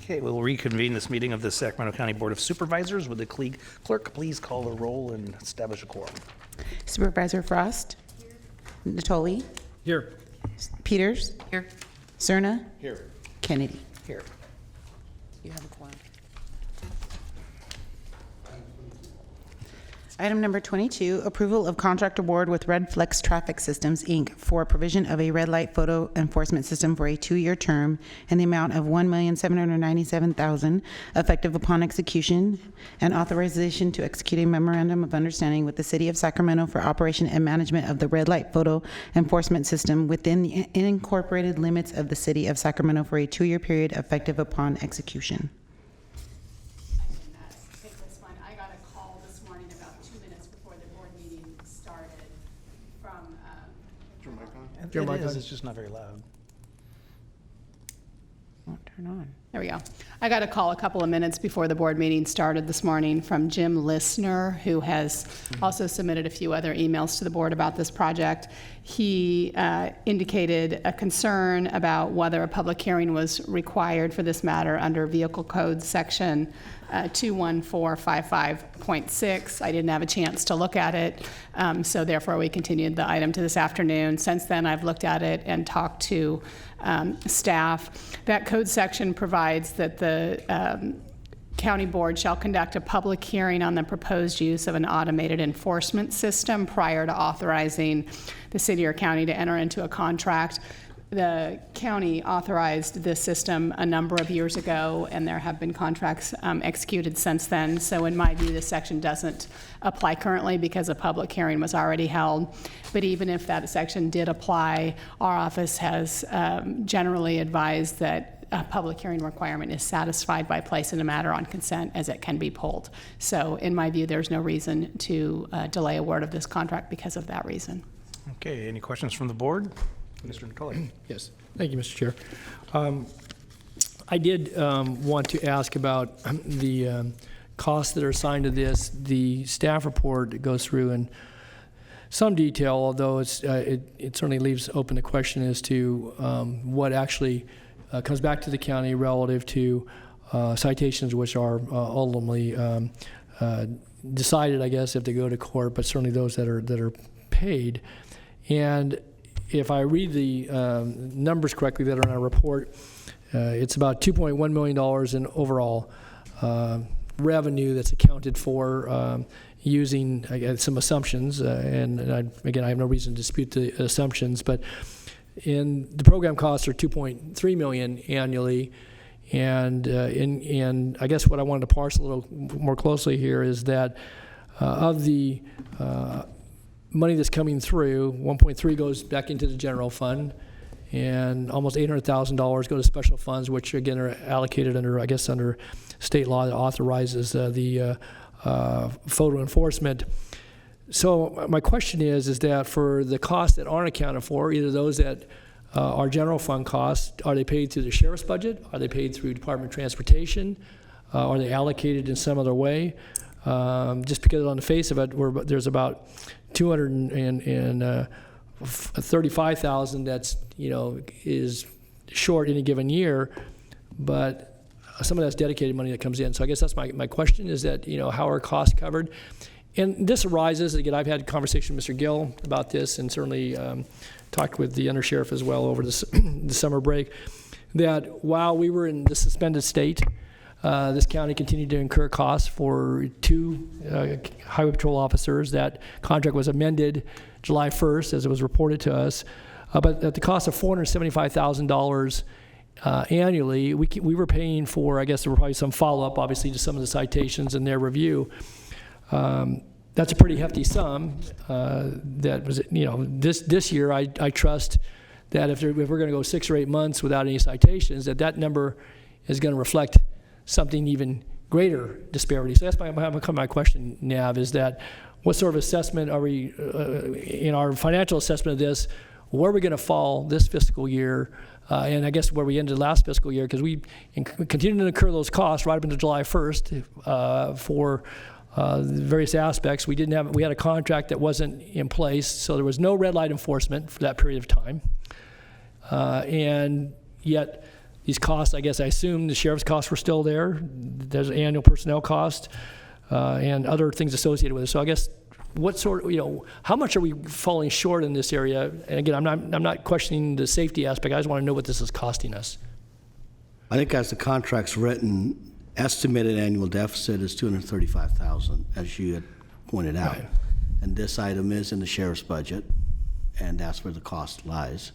Okay, we'll reconvene this meeting of the Sacramento County Board of Supervisors. Would the clerk please call the roll and establish a quorum? Supervisor Frost. Here. Natoli. Here. Peters. Here. Cerna. Here. Kennedy. Here. You have a quorum. Item number 22, approval of contract award with Red Flex Traffic Systems, Inc. for provision of a red light photo enforcement system for a 2-year term in the amount of $1,797,000 effective upon execution, and authorization to execute a memorandum of understanding with the City of Sacramento for operation and management of the red light photo enforcement system within the unincorporated limits of the City of Sacramento for a 2-year period effective upon execution. It's just not very loud. Won't turn on. There we go. I got a call a couple of minutes before the board meeting started this morning from Jim Listener, who has also submitted a few other emails to the board about this project. He indicated a concern about whether a public hearing was required for this matter under Vehicle Code Section 21455.6. I didn't have a chance to look at it, so therefore we continued the item to this afternoon. Since then, I've looked at it and talked to staff. That code section provides that the county board shall conduct a public hearing on the proposed use of an automated enforcement system prior to authorizing the city or county to enter into a contract. The county authorized this system a number of years ago, and there have been contracts executed since then. So in my view, this section doesn't apply currently because a public hearing was already held. But even if that section did apply, our office has generally advised that a public hearing requirement is satisfied by placing a matter on consent as it can be pulled. So in my view, there's no reason to delay award of this contract because of that reason. Okay, any questions from the board? Mr. Nicole. Yes, thank you, Mr. Chair. I did want to ask about the costs that are assigned to this. The staff report goes through in some detail, although it certainly leaves open the question as to what actually comes back to the county relative to citations, which are ultimately decided, I guess, if they go to court, but certainly those that are paid. And if I read the numbers correctly that are in our report, it's about $2.1 million in overall revenue that's accounted for using, I guess, some assumptions. Again, I have no reason to dispute the assumptions, but the program costs are $2.3 million annually. And I guess what I wanted to parse a little more closely here is that of the money that's coming through, 1.3 goes back into the general fund, and almost $800,000 go to special funds, which again are allocated under state law that authorizes the photo enforcement. So my question is that for the costs that aren't accounted for, either those that are general fund costs, are they paid through the sheriff's budget? Are they paid through Department of Transportation? Are they allocated in some other way? Just because on the face of it, there's about $235,000 that's is short any given year, but some of that's dedicated money that comes in. So I guess that's my question is that how are costs covered? And this arises again. I've had a conversation with Mr. Gill about this, and certainly talked with the undersheriff as well over the summer break. That while we were in the suspended state, this county continued to incur costs for 2 highway patrol officers. That contract was amended July 1st, as it was reported to us. But at the cost of $475,000 annually, we were paying for, I guess there were probably some follow-up, obviously, to some of the citations and their review. That's a pretty hefty sum. That was, this year, I trust that if we're going to go 6 or 8 months without any citations, that number is going to reflect something even greater disparity. So that's my question, Nav, is that what sort of assessment are we, in our financial assessment of this, where are we going to fall this fiscal year, and I guess where we ended last fiscal year, because we continued to incur those costs right up until July 1st for various aspects. We had a contract that wasn't in place, so there was no red light enforcement for that period of time, and yet these costs, I guess I assume the sheriff's costs were still there. There's annual personnel cost and other things associated with it. So I guess what sort of, how much are we falling short in this area? And again, I'm not questioning the safety aspect. I just want to know what this is costing us. I think as the contract's written, estimated annual deficit is $235,000, as you had pointed out. Right. And this item is in the sheriff's budget, and that's where the cost lies.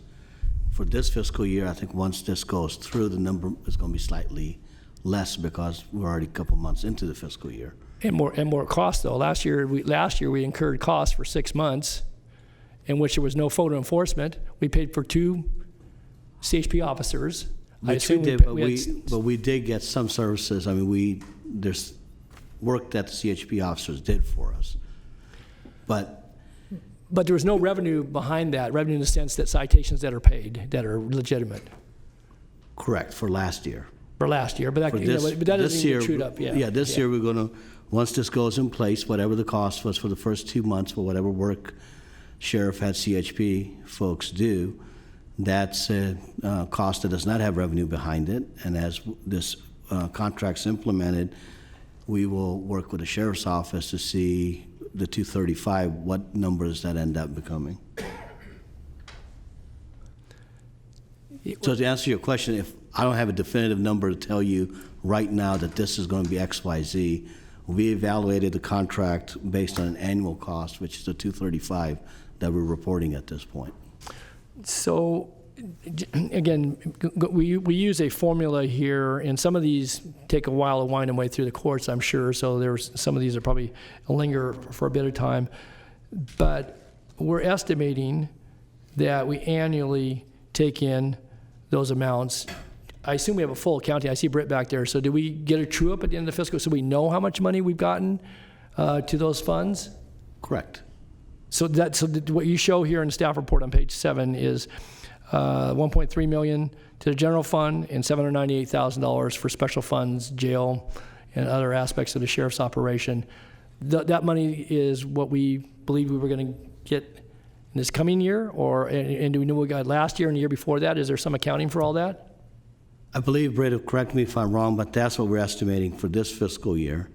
For this fiscal year, I think once this goes through, the number is going to be slightly less because we're already a couple months into the fiscal year. And more cost though. Last year we incurred costs for 6 months, in which there was no photo enforcement. We paid for 2 CHP officers. Which we did, but we did get some services. I mean, there's work that the CHP officers did for us, but there was no revenue behind that. Revenue in the sense that citations that are paid that are legitimate. correct for last year. For last year, but that, but that doesn't even get trued up. Yeah. This year we're going to, once this goes in place, whatever the cost was for the first 2 months for whatever work sheriff had CHP folks do, that's a cost that does not have revenue behind it. And as this contract's implemented, we will work with the sheriff's office to see the 235, what numbers that end up becoming. So to answer your question, if I don't have a definitive number to tell you right now that this is going to be X, Y, Z, we evaluated the contract based on an annual cost, which is the 235 that we're reporting at this point. So, again, we use a formula here, and some of these take a while to wind their way through the courts, I'm sure. So there's some of these are probably linger for a bit of time, but we're estimating that we annually take in those amounts. I assume we have a full accounting. I see Britt back there. So do we get a true up at the end of the fiscal so we know how much money we've gotten to those funds? Correct. So what you show here in the staff report on page 7 is $1.3 million to the general fund and $798,000 for special funds, jail, and other aspects of the sheriff's operation. That money is what we believe we were going to get in this coming year, and do we know what we got last year and the year before that? Is there some accounting for all that? I believe, Brett, correct me if I'm wrong, but that's what we're estimating for this fiscal year.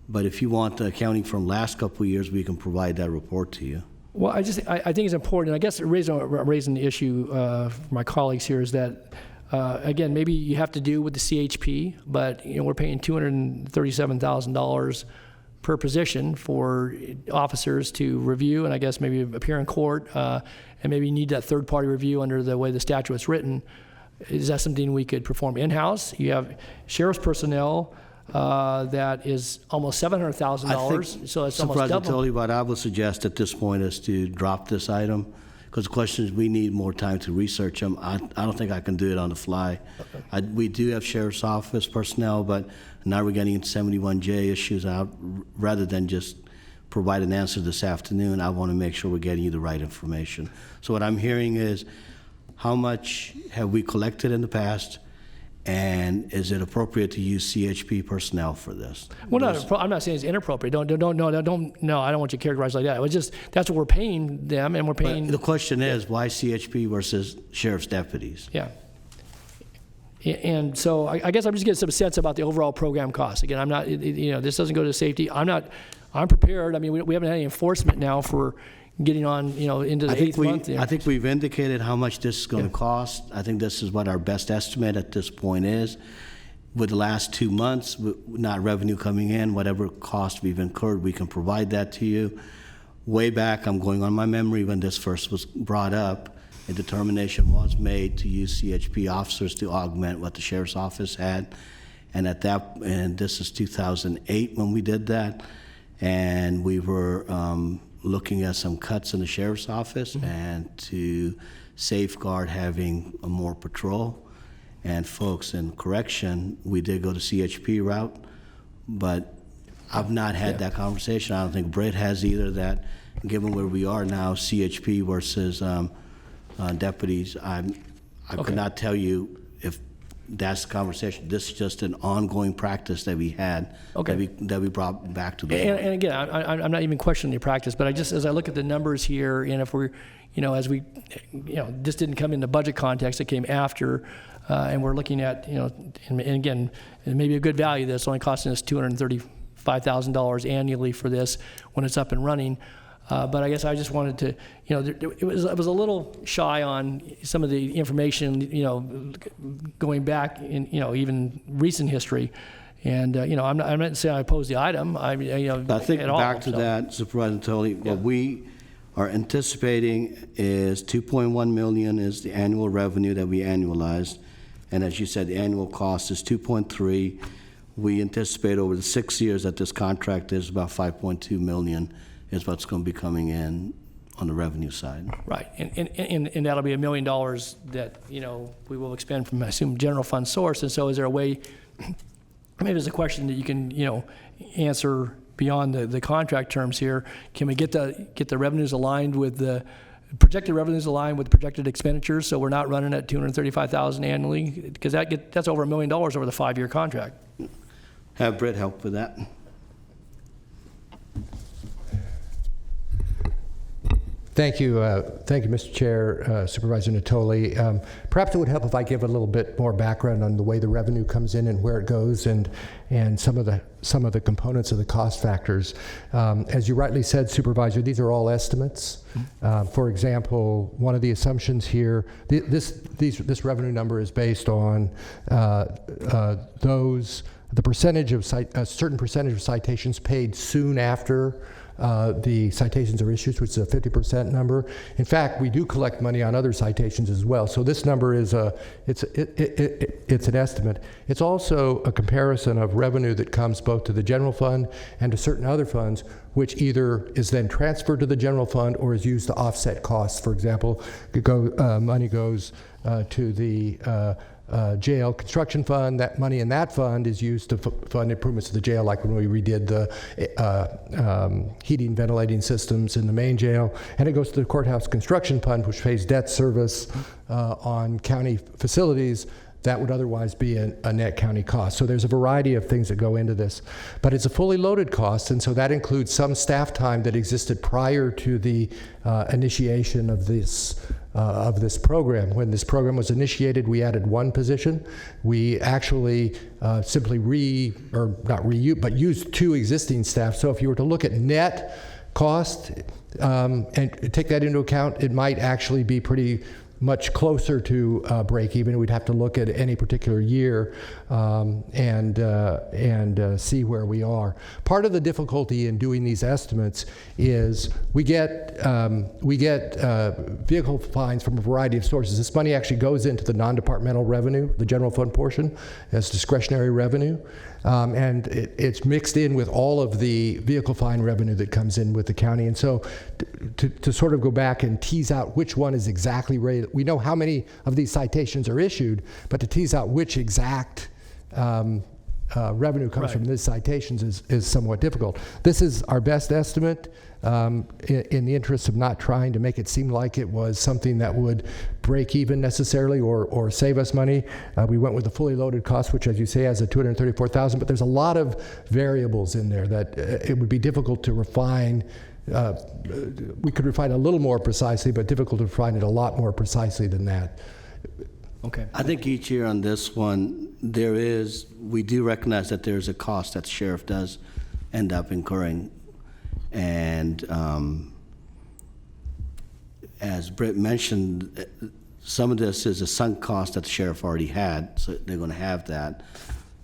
But if you want the accounting from last couple of years, we can provide that report to you. Well, I think it's important. I guess raising the issue for my colleagues here is that, again, maybe you have to do with the CHP, but we're paying $237,000 per position for officers to review and I guess maybe appear in court, and maybe need that third-party review under the way the statute is written. Is that something we could perform in-house? You have sheriff's personnel that is almost $700,000, so it's almost double. Totally, what I would suggest at this point is to drop this item, because the question is we need more time to research them. I don't think I can do it on the fly. Okay. We do have sheriff's office personnel, but now we're getting into 71J issues out. Rather than just provide an answer this afternoon, I want to make sure we're getting you the right information. So what I'm hearing is, how much have we collected in the past, and is it appropriate to use CHP personnel for this? Well, I'm not saying it's inappropriate. No, I don't want you to characterize it like that. It was just that's what we're paying them, and we're paying. But the question is, why CHP versus sheriff's deputies? Yeah. And so I guess I'm just getting some sense about the overall program cost. Again, I'm not. This doesn't go to safety. I'm prepared. I mean, we haven't had any enforcement now for getting on, into the 8th month. I think we've indicated how much this is going to cost. I think this is what our best estimate at this point is. With the last 2 months, not revenue coming in, whatever cost we've incurred, we can provide that to you. Way back, I'm going on my memory when this first was brought up, a determination was made to use CHP officers to augment what the sheriff's office had. And this is 2008 when we did that. And we were looking at some cuts in the sheriff's office and to safeguard having more patrol. And folks, in correction, we did go to CHP route, but I've not had that conversation. I don't think Brett has either, that given where we are now, CHP versus deputies, I could not tell you if that's the conversation. This is just an ongoing practice that we had, Okay. that we brought back to the board. And again, I'm not even questioning your practice, but as I look at the numbers here, and if we're, this didn't come in the budget context, it came after, and we're looking at, and again, it may be a good value that's only costing us $235,000 annually for this when it's up and running. But I guess I just wanted to, it was a little shy on some of the information, going back in, even recent history. And, I'm not saying I oppose the item. I think at all, back to so. that, Supervisor Tully, what we are anticipating is 2.1 million is the annual revenue that we annualized. And as you said, the annual cost is 2.3. We anticipate over the 6 years that this contract is about 5.2 million is what's going to be coming in on the revenue side. Right, and that'll be $1 million that, we will expend from, I assume, general fund source. And so is there a way, maybe there's a question that you can, answer beyond the contract terms here. Can we get the revenues aligned with the projected revenues aligned with projected expenditures, so we're not running at $235,000 annually? Because that's over $1 million over the 5-year contract. Have Britt help with that. Thank you, Mr. Chair, Supervisor Natoli. Perhaps it would help if I give a little bit more background on the way the revenue comes in and where it goes, and some of the components of the cost factors. As you rightly said, Supervisor, these are all estimates. For example, one of the assumptions here, this revenue number is based on a certain percentage of citations paid soon after the citations are issued, which is a 50% number. In fact, we do collect money on other citations as well. So this number is it's an estimate. It's also a comparison of revenue that comes both to the general fund and to certain other funds, which either is then transferred to the general fund or is used to offset costs. For example, money goes to the jail construction fund. That money in that fund is used to fund improvements to the jail, like when we redid the heating, ventilating systems in the main jail. And it goes to the courthouse construction fund, which pays debt service on county facilities that would otherwise be a net county cost. So there's a variety of things that go into this. But it's a fully loaded cost, and so that includes some staff time that existed prior to the initiation of this program. When this program was initiated, we added one position. We actually simply used 2 existing staff. So if you were to look at net cost and take that into account, it might actually be pretty much closer to break even. We'd have to look at any particular year and see where we are. Part of the difficulty in doing these estimates is we get vehicle fines from a variety of sources. This money actually goes into the non-departmental revenue, the general fund portion, as discretionary revenue. And it's mixed in with all of the vehicle fine revenue that comes in with the county. And so to sort of go back and tease out which one is exactly rated, we know how many of these citations are issued, but to tease out which exact revenue comes from these citations is somewhat difficult. This is our best estimate in the interest of not trying to make it seem like it was something that would break even necessarily or save us money. We went with a fully loaded cost, which, as you say, has a $234,000, but there's a lot of variables in there that it would be difficult to refine. We could refine a little more precisely, but difficult to refine it a lot more precisely than that. Okay. I think each year on this one, we do recognize that there's a cost that the sheriff does end up incurring. And as Britt mentioned, some of this is a sunk cost that the sheriff already had, so they're going to have that.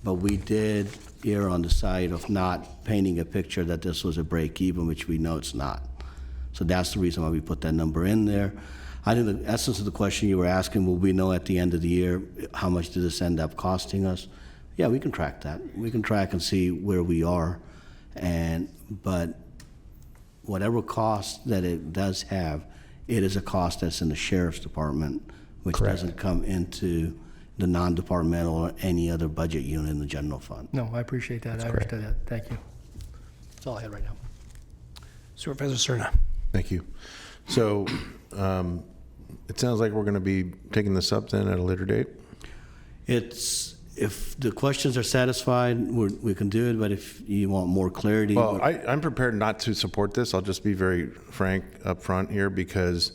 But we did err on the side of not painting a picture that this was a break even, which we know it's not. So that's the reason why we put that number in there. I think the essence of the question you were asking, will we know at the end of the year how much did this end up costing us? Yeah, we can track that. We can track and see where we are. But whatever cost that it does have, it is a cost that's in the sheriff's department, which Correct. doesn't come into the non-departmental or any other budget unit in the general fund. No, I appreciate that. I understand that. Thank you. That's all I had right now. Supervisor Cerna. Thank you. So it sounds like we're going to be taking this up then at a later date? If the questions are satisfied, we can do it, but if you want more clarity. Well, I'm prepared not to support this. I'll just be very frank up front here, because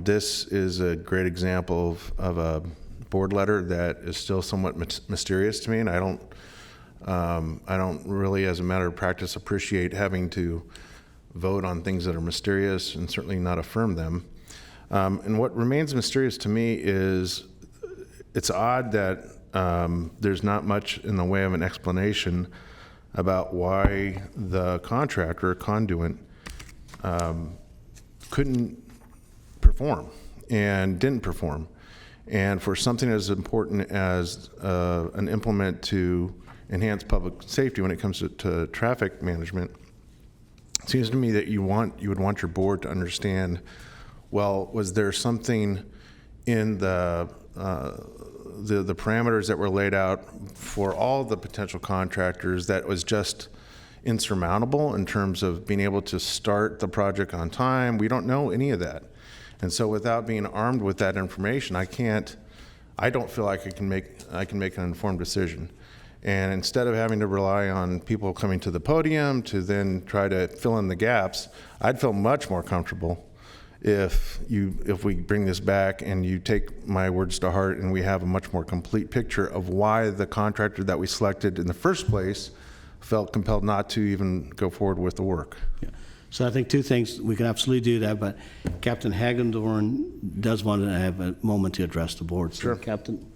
this is a great example of a board letter that is still somewhat mysterious to me, and I don't really, as a matter of practice, appreciate having to vote on things that are mysterious and certainly not affirm them. And what remains mysterious to me is it's odd that there's not much in the way of an explanation about why the contractor, conduit, couldn't perform and didn't perform. And for something as important as an implement to enhance public safety when it comes to traffic management, it seems to me that you would want your board to understand, well, was there something in the parameters that were laid out for all the potential contractors that was just insurmountable in terms of being able to start the project on time? We don't know any of that. And so without being armed with that information, I don't feel like I can make an informed decision. And instead of having to rely on people coming to the podium to then try to fill in the gaps, I'd feel much more comfortable if we bring this back and you take my words to heart and we have a much more complete picture of why the contractor that we selected in the first place felt compelled not to even go forward with the work. Yeah. So I think two things, we can absolutely do that, but Captain Hagedorn does want to have a moment to address the board. So, Sure. Captain.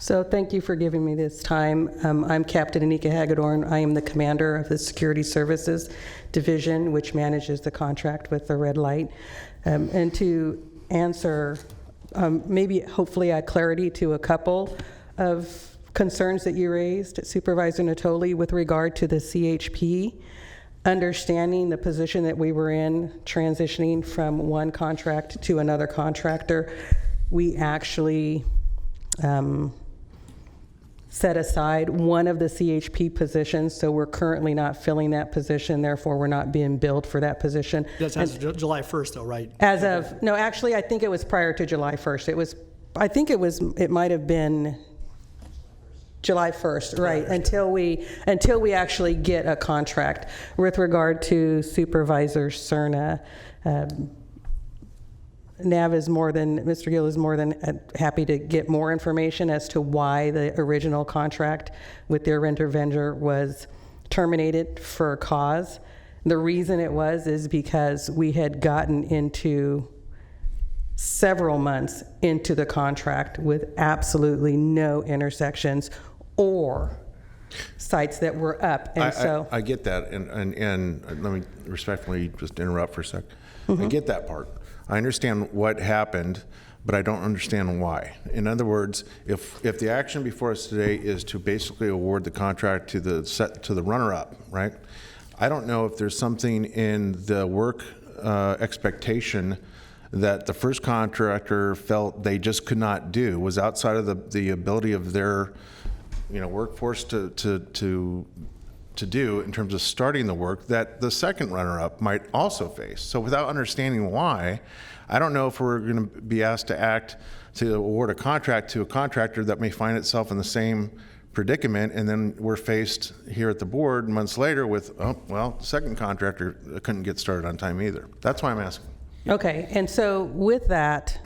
So thank you for giving me this time. I'm Captain Anika Hagedorn. I am the commander of the Security Services Division, which manages the contract with the red light. And to answer, maybe hopefully add clarity to a couple of concerns that you raised, Supervisor Natoli, with regard to the CHP, understanding the position that we were in, transitioning from one contract to another contractor. We actually set aside one of the CHP positions, so we're currently not filling that position, therefore we're not being billed for that position. That's as of July 1st, though, right? As of, no, actually, I think it was prior to July 1st. It might have been July 1st, right, until we actually get a contract. With regard to Supervisor Cerna, Mr. Gill is more than happy to get more information as to why the original contract with their renter vendor was terminated for cause. The reason it is because we had gotten into several months into the contract with absolutely no intersections or sites that were up. And I get that, and let me respectfully just interrupt for a sec. I get that part. I understand what happened, but I don't understand why. In other words, if the action before us today is to basically award the contract to the runner-up, right? I don't know if there's something in the work expectation that the first contractor felt they just could not do, was outside of the ability of their workforce to do in terms of starting the work, that the second runner-up might also face. So without understanding why, I don't know if we're going to be asked to award a contract to a contractor that may find itself in the same predicament, and then we're faced here at the board months later with, the second contractor couldn't get started on time either. That's why I'm asking. Okay, and so with that,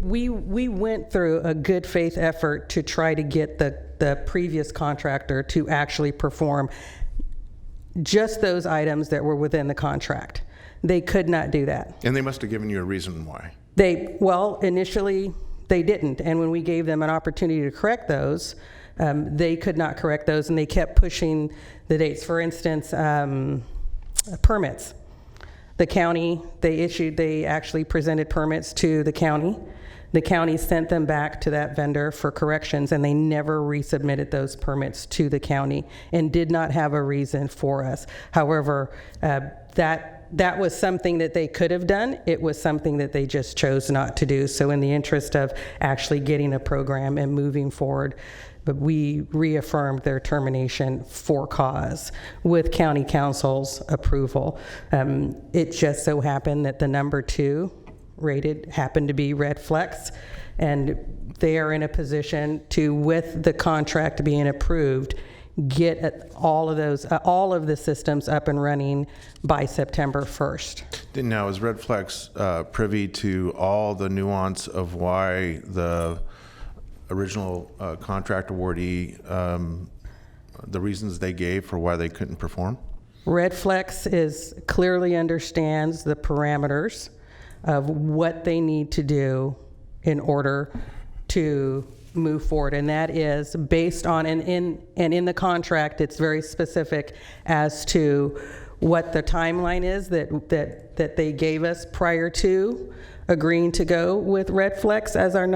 we went through a good faith effort to try to get the previous contractor to actually perform just those items that were within the contract. They could not do that. And they must have given you a reason why. Initially they didn't, and when we gave them an opportunity to correct those, they could not correct those, and they kept pushing the dates. For instance, permits. The county, they actually presented permits to the county. The county sent them back to that vendor for corrections, and they never resubmitted those permits to the county and did not have a reason for us. However, that was something that they could have done. It was something that they just chose not to do. So in the interest of actually getting a program and moving forward, but we reaffirmed their termination for cause with county council's approval. It just so happened that the number two rated happened to be red flex, and they are in a position to, with the contract being approved, get all of the systems up and running by September 1st. Now, is Red Flex privy to all the nuance of why the original contract awardee, the reasons they gave for why they couldn't perform? Red Flex clearly understands the parameters of what they need to do in order to move forward, and that is based on, and in the contract, it's very specific as to what the timeline is that they gave us prior to agreeing to go with Red Flex as the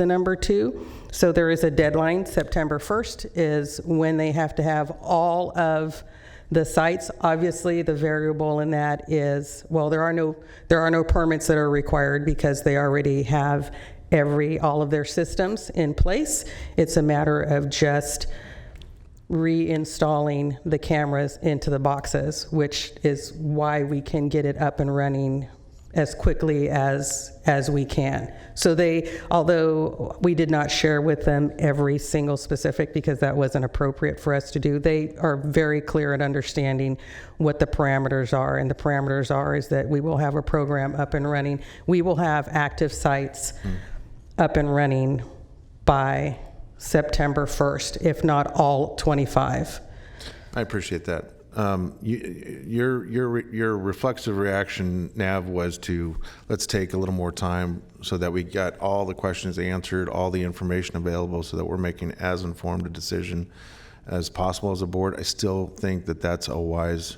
number 2. So there is a deadline. September 1st is when they have to have all of the sites. Obviously, the variable in that is, well, there are no permits that are required because they already have all of their systems in place. It's a matter of just reinstalling the cameras into the boxes, which is why we can get it up and running as quickly as we can. So although we did not share with them every single specific because that wasn't appropriate for us to do, they are very clear at understanding what the parameters are. And the parameters is that we will have a program up and running. We will have active sites up and running by September 1st, if not all 25. I appreciate that. Your reflexive reaction, Nav, was to let's take a little more time so that we got all the questions answered, all the information available, so that we're making as informed a decision as possible as a board. I still think that that's a wise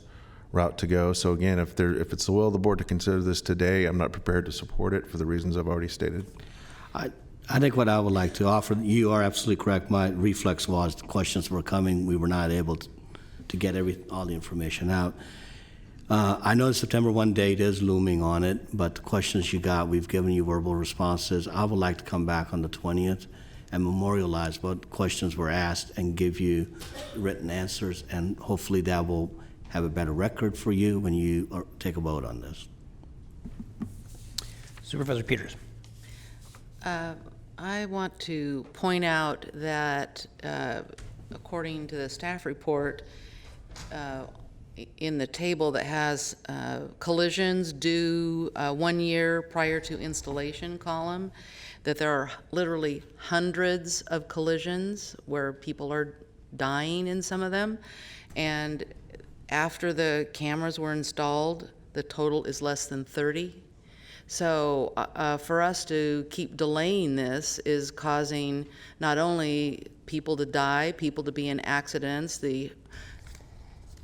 route to go. So again, if it's the will of the board to consider this today, I'm not prepared to support it for the reasons I've already stated. I think what I would like to offer, you are absolutely correct. My reflex was the questions were coming. We were not able to get all the information out. I know the September 1 date is looming on it, but the questions you got, we've given you verbal responses. I would like to come back on the 20th and memorialize what questions were asked and give you written answers, and hopefully that will have a better record for you when you take a vote on this. Supervisor Peters. I want to point out that according to the staff report, in the table that has collisions due 1 year prior to installation column, that there are literally hundreds of collisions where people are dying in some of them. And after the cameras were installed, the total is less than 30. So for us to keep delaying this is causing not only people to die, people to be in accidents, the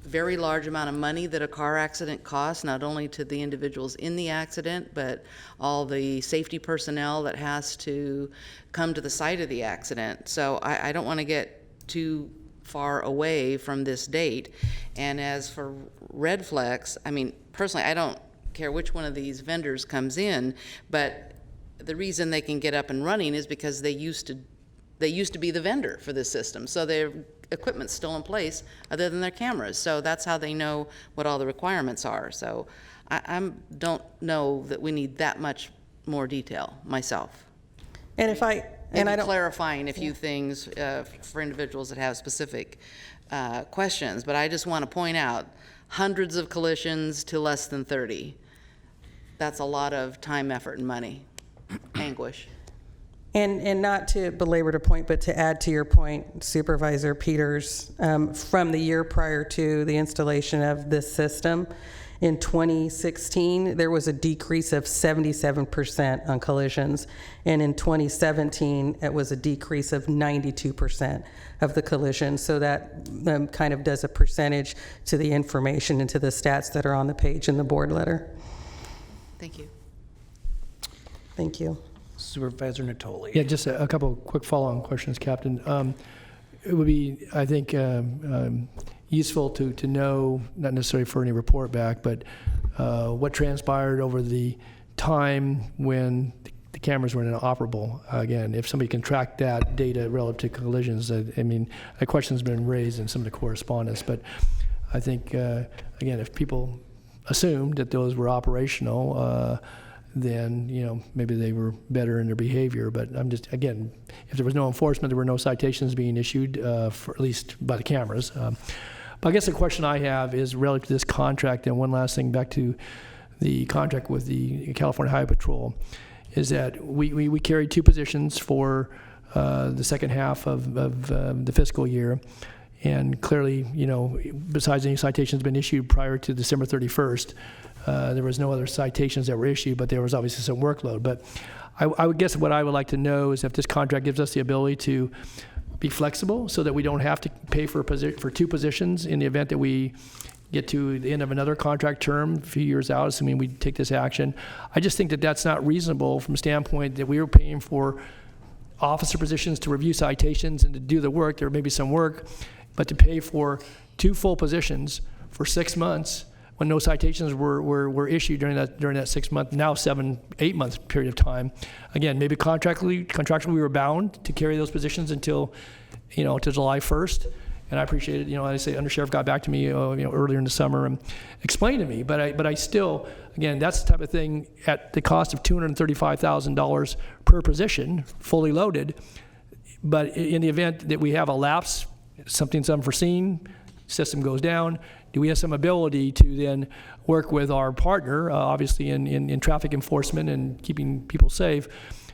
very large amount of money that a car accident costs, not only to the individuals in the accident, but all the safety personnel that has to come to the site of the accident. So I don't want to get too far away from this date. And as for Red Flex, I mean, personally, I don't care which one of these vendors comes in, but the reason they can get up and running is because they used to be the vendor for this system. So their equipment's still in place other than their cameras. So that's how they know what all the requirements are. So I don't know that we need that much more detail myself. And if I don't clarifying a few things for individuals that have specific questions, but I just want to point out hundreds of collisions to less than 30. That's a lot of time, effort, and money, anguish. And not to belabor the point, but to add to your point, Supervisor Peters, from the year prior to the installation of this system, in 2016, there was a decrease of 77% on collisions. And in 2017, it was a decrease of 92% of the collisions. So that kind of does a percentage to the information and to the stats that are on the page in the board letter. Thank you. Thank you. Supervisor Natoli. Yeah, just a couple of quick follow-on questions, Captain. It would be, I think, useful to know, not necessarily for any report back, but what transpired over the time when the cameras were inoperable. Again, if somebody can track that data relative to collisions, I mean, a question's been raised in some of the correspondence, but I think, again, if people assumed that those were operational, then, maybe they were better in their behavior. But I'm just, again, if there was no enforcement, there were no citations being issued, for at least by the cameras. But I guess the question I have is relative to this contract, and one last thing back to the contract with the California Highway Patrol, is that we carried 2 positions for the second half of the fiscal year. And clearly, besides any citations been issued prior to December 31st, there was no other citations that were issued, but there was obviously some workload. But I would guess what I would like to know is if this contract gives us the ability to be flexible so that we don't have to pay for 2 positions in the event that we get to the end of another contract term a few years out, assuming we take this action. I just think that that's not reasonable from a standpoint that we were paying for officer positions to review citations and to do the work. There may be some work, but to pay for 2 full positions for 6 months when no citations were issued during that 6-month, now 7-8 month period of time. Again, maybe contractually we were bound to carry those positions until to July 1st. And I appreciate it. I say Undersheriff got back to me earlier in the summer and explained to me. But I still, again, that's the type of thing at the cost of $235,000 per position, fully loaded. But in the event that we have a lapse, something's unforeseen, system goes down, do we have some ability to then work with our partner, obviously in traffic enforcement and keeping people safe,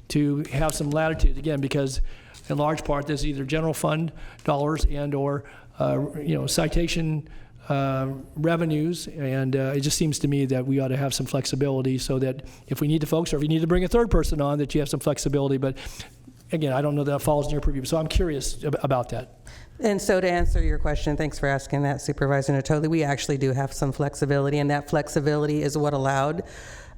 to have some latitude, again, because in large part there's either general fund dollars and or citation revenues, and it just seems to me that we ought to have some flexibility so that if we need the folks, or if you need to bring a third person on, that you have some flexibility. But again, I don't know that falls in your purview, so I'm curious about that. And so to answer your question, thanks for asking that, Supervisor Natoli, we actually do have some flexibility, and that flexibility is what allowed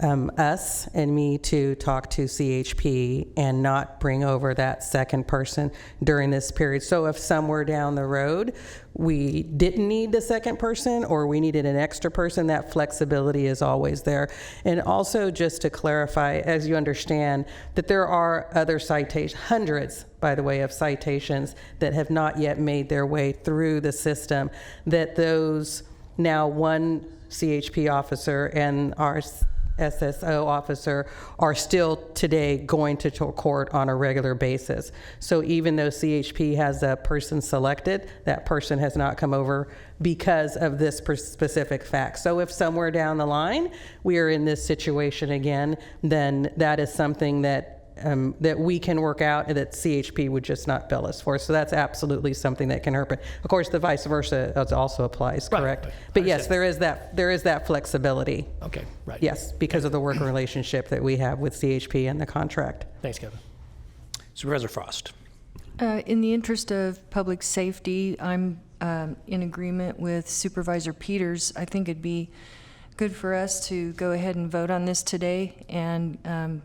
us and me to talk to CHP and not bring over that second person during this period. So if somewhere down the road we didn't need the second person or we needed an extra person, that flexibility is always there. And also, just to clarify, as you understand, that there are other citations, hundreds, by the way, of citations that have not yet made their way through the system, that those now one CHP officer and our SSO officer are still today going to court on a regular basis. So even though CHP has a person selected, that person has not come over because of this specific fact. So if somewhere down the line we are in this situation again, then that is something that that we can work out and that CHP would just not bill us for. So that's absolutely something that can happen. Of course, the vice versa also applies, correct? Right. But yes, there is that flexibility. Okay, right. Yes, because of the working relationship that we have with CHP and the contract. Thanks, Kevin. Supervisor Frost. In the interest of public safety, I'm in agreement with Supervisor Peters. I think it'd be good for us to go ahead and vote on this today and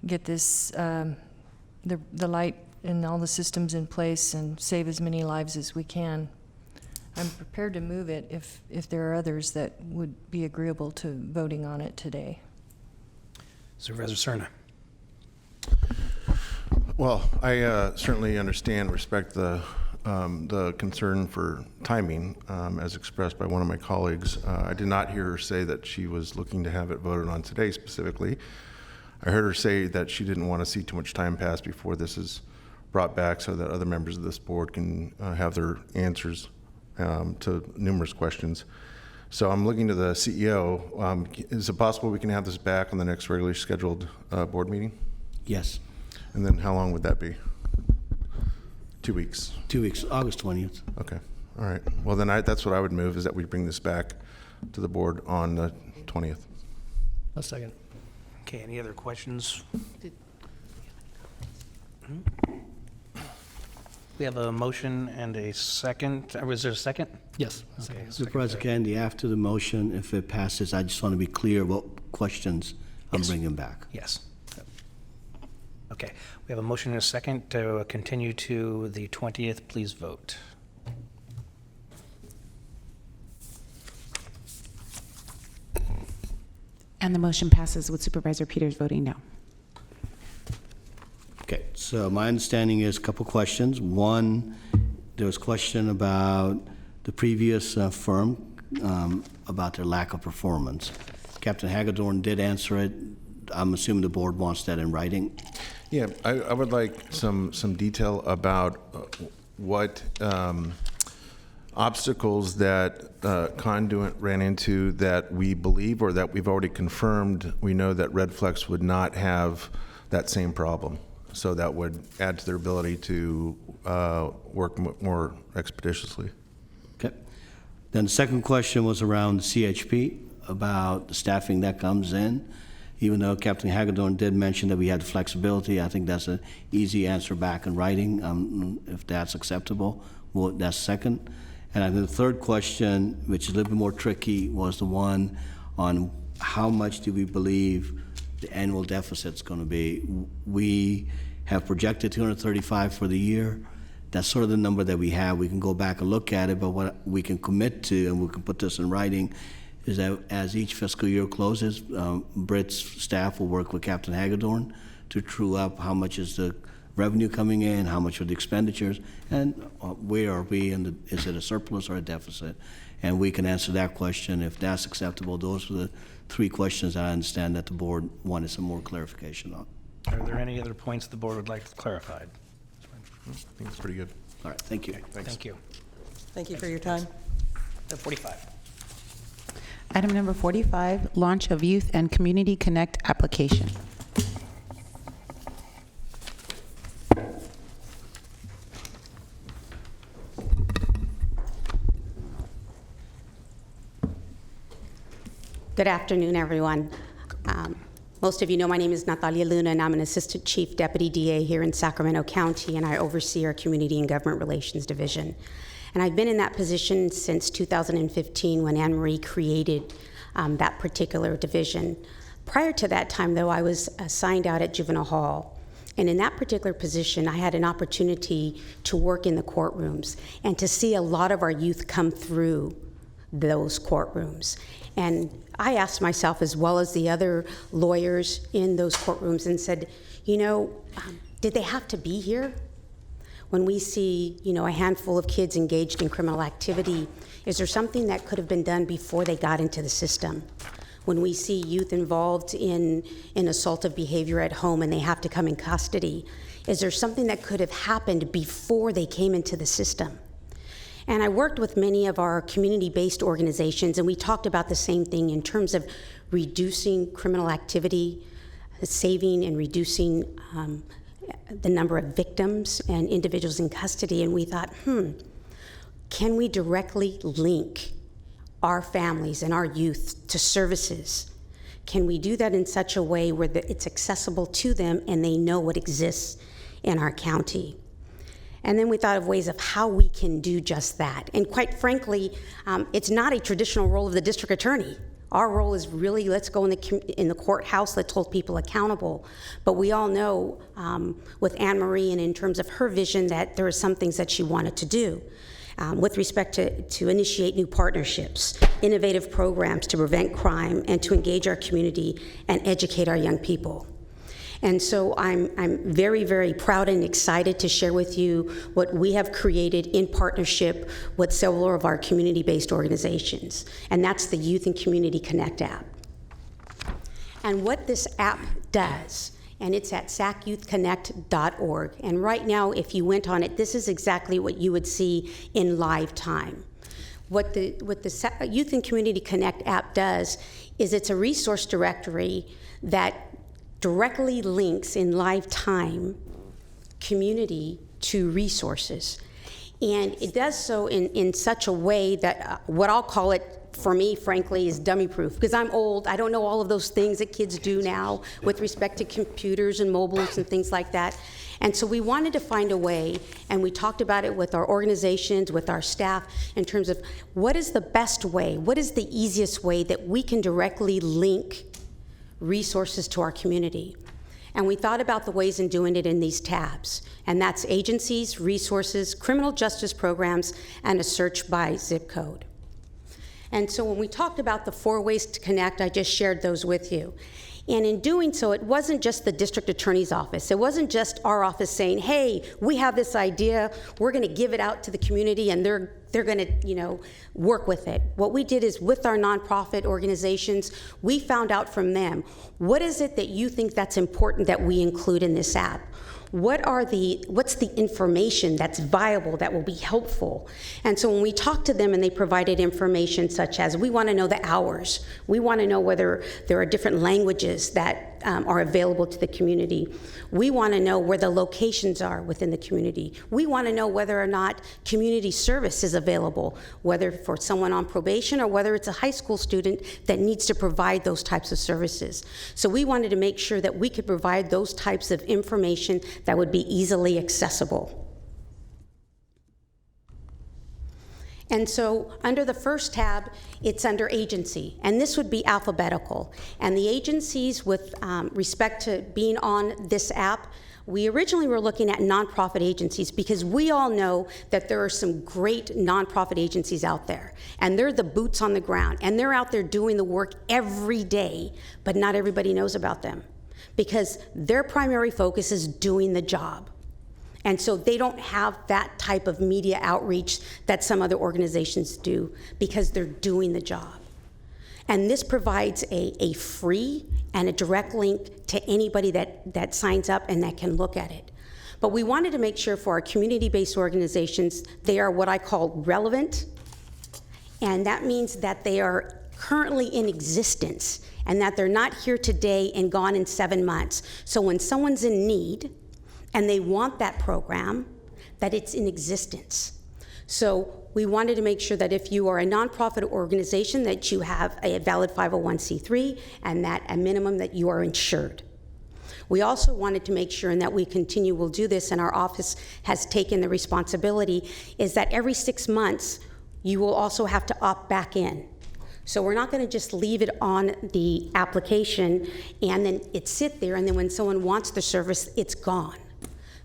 get this, the light and all the systems in place and save as many lives as we can. I'm prepared to move it if there are others that would be agreeable to voting on it today. Supervisor Cerna. Well, I certainly understand, respect the concern for timing as expressed by one of my colleagues. I did not hear her say that she was looking to have it voted on today specifically. I heard her say that she didn't want to see too much time pass before this is brought back so that other members of this board can have their answers to numerous questions. So I'm looking to the CEO. Is it possible we can have this back on the next regularly scheduled board meeting? Yes. And then how long would that be? 2 weeks? 2 weeks, August 20th. Okay. All right. Well, then that's what I would move, is that we bring this back to the board on the 20th. A second. Okay, any other questions? We have a motion and a second. Was there a second? Yes. Okay. Supervisor Kennedy, after the motion, if it passes, I just want to be clear what questions I'm Yes. bringing back. Yes. Okay, we have a motion and a second to continue to the 20th. Please vote. And the motion passes with Supervisor Peters voting no. Okay, so my understanding is a couple questions. One, there was a question about the previous firm about their lack of performance. Captain Hagedorn did answer it. I'm assuming the board wants that in writing. Yeah, I would like some detail about what obstacles that Conduit ran into that we believe or that we've already confirmed we know that Red Flex would not have that same problem. So that would add to their ability to work more expeditiously. Okay. Then the second question was around CHP, about the staffing that comes in. Even though Captain Hagedorn did mention that we had flexibility, I think that's an easy answer back in writing, if that's acceptable. Well, that's second. And I think the third question, which is a little bit more tricky, was the one on how much do we believe the annual deficit's going to be. We have projected 235 for the year. That's sort of the number that we have. We can go back and look at it, but what we can commit to, and we can put this in writing, is that as each fiscal year closes, Britt's staff will work with Captain Hagedorn to true up how much is the revenue coming in, how much are the expenditures, and where are we, is it a surplus or a deficit? And we can answer that question if that's acceptable. Those are the three questions that I understand that the board wanted some more clarification on. Are there any other points the board would like clarified? I think it's pretty good. All right, thank you. Okay, thank you. Thank you for your time. 45. Item number 45, launch of Youth and Community Connect application. Good afternoon, everyone. Most of you know my name is Natalia Luna, and I'm an Assistant Chief Deputy DA here in Sacramento County, and I oversee our Community and Government Relations Division. And I've been in that position since 2015 when Anne Marie created that particular division. Prior to that time, though, I was assigned out at Juvenile Hall. And in that particular position, I had an opportunity to work in the courtrooms and to see a lot of our youth come through those courtrooms. And I asked myself, as well as the other lawyers in those courtrooms, and said, you know, did they have to be here? When we see, you know, a handful of kids engaged in criminal activity, is there something that could have been done before they got into the system? When we see youth involved in assaultive behavior at home and they have to come in custody, is there something that could have happened before they came into the system? And I worked with many of our community-based organizations, and we talked about the same thing in terms of reducing criminal activity, saving and reducing the number of victims and individuals in custody. And we thought, can we directly link our families and our youth to services? Can we do that in such a way where it's accessible to them and they know what exists in our county? And then we thought of ways of how we can do just that. And quite frankly, it's not a traditional role of the district attorney. Our role is really, let's go in the courthouse, let's hold people accountable. But we all know with Anne Marie and in terms of her vision that there are some things that she wanted to do with respect to initiate new partnerships, innovative programs to prevent crime and to engage our community and educate our young people. And so I'm very, very proud and excited to share with you what we have created in partnership with several of our community-based organizations, and that's the Youth and Community Connect app. And what this app does, and it's at sacyouthconnect.org, and right now, if you went on it, this is exactly what you would see in live time. What the Youth and Community Connect app does is it's a resource directory that directly links in live time community to resources. And it does so in such a way that what I'll call it, for me, frankly, is dummy proof. Because I'm old, I don't know all of those things that kids do now with respect to computers and mobiles and things like that. And so we wanted to find a way, and we talked about it with our organizations, with our staff, in terms of what is the best way, what is the easiest way that we can directly link resources to our community. And we thought about the ways in doing it in these tabs, and that's agencies, resources, criminal justice programs, and a search by zip code. And so when we talked about the 4 ways to connect, I just shared those with you. And in doing so, it wasn't just the district attorney's office. It wasn't just our office saying, hey, we have this idea, we're going to give it out to the community, and they're going to, work with it. What we did is, with our nonprofit organizations, we found out from them, what is it that you think that's important that we include in this app? What's the information that's viable, that will be helpful? And so when we talked to them and they provided information such as, we want to know the hours, we want to know whether there are different languages that are available to the community, we want to know where the locations are within the community, we want to know whether or not community service is available, whether for someone on probation or whether it's a high school student that needs to provide those types of services. So we wanted to make sure that we could provide those types of information that would be easily accessible. And so under the first tab, it's under agency, and this would be alphabetical. And the agencies with respect to being on this app, we originally were looking at nonprofit agencies because we all know that there are some great nonprofit agencies out there, and they're the boots on the ground, and they're out there doing the work every day, but not everybody knows about them because their primary focus is doing the job. And so they don't have that type of media outreach that some other organizations do because they're doing the job. And this provides a free and a direct link to anybody that signs up and that can look at it. But we wanted to make sure for our community-based organizations, they are what I call relevant, and that means that they are currently in existence and that they're not here today and gone in 7 months. So when someone's in need, and they want that program, that it's in existence. So we wanted to make sure that if you are a nonprofit organization, that you have a valid 501c3 and that a minimum that you are insured. We also wanted to make sure, and that we will do this, and our office has taken the responsibility, is that every 6 months, you will also have to opt back in. So we're not going to just leave it on the application and then it sit there, and then when someone wants the service, it's gone.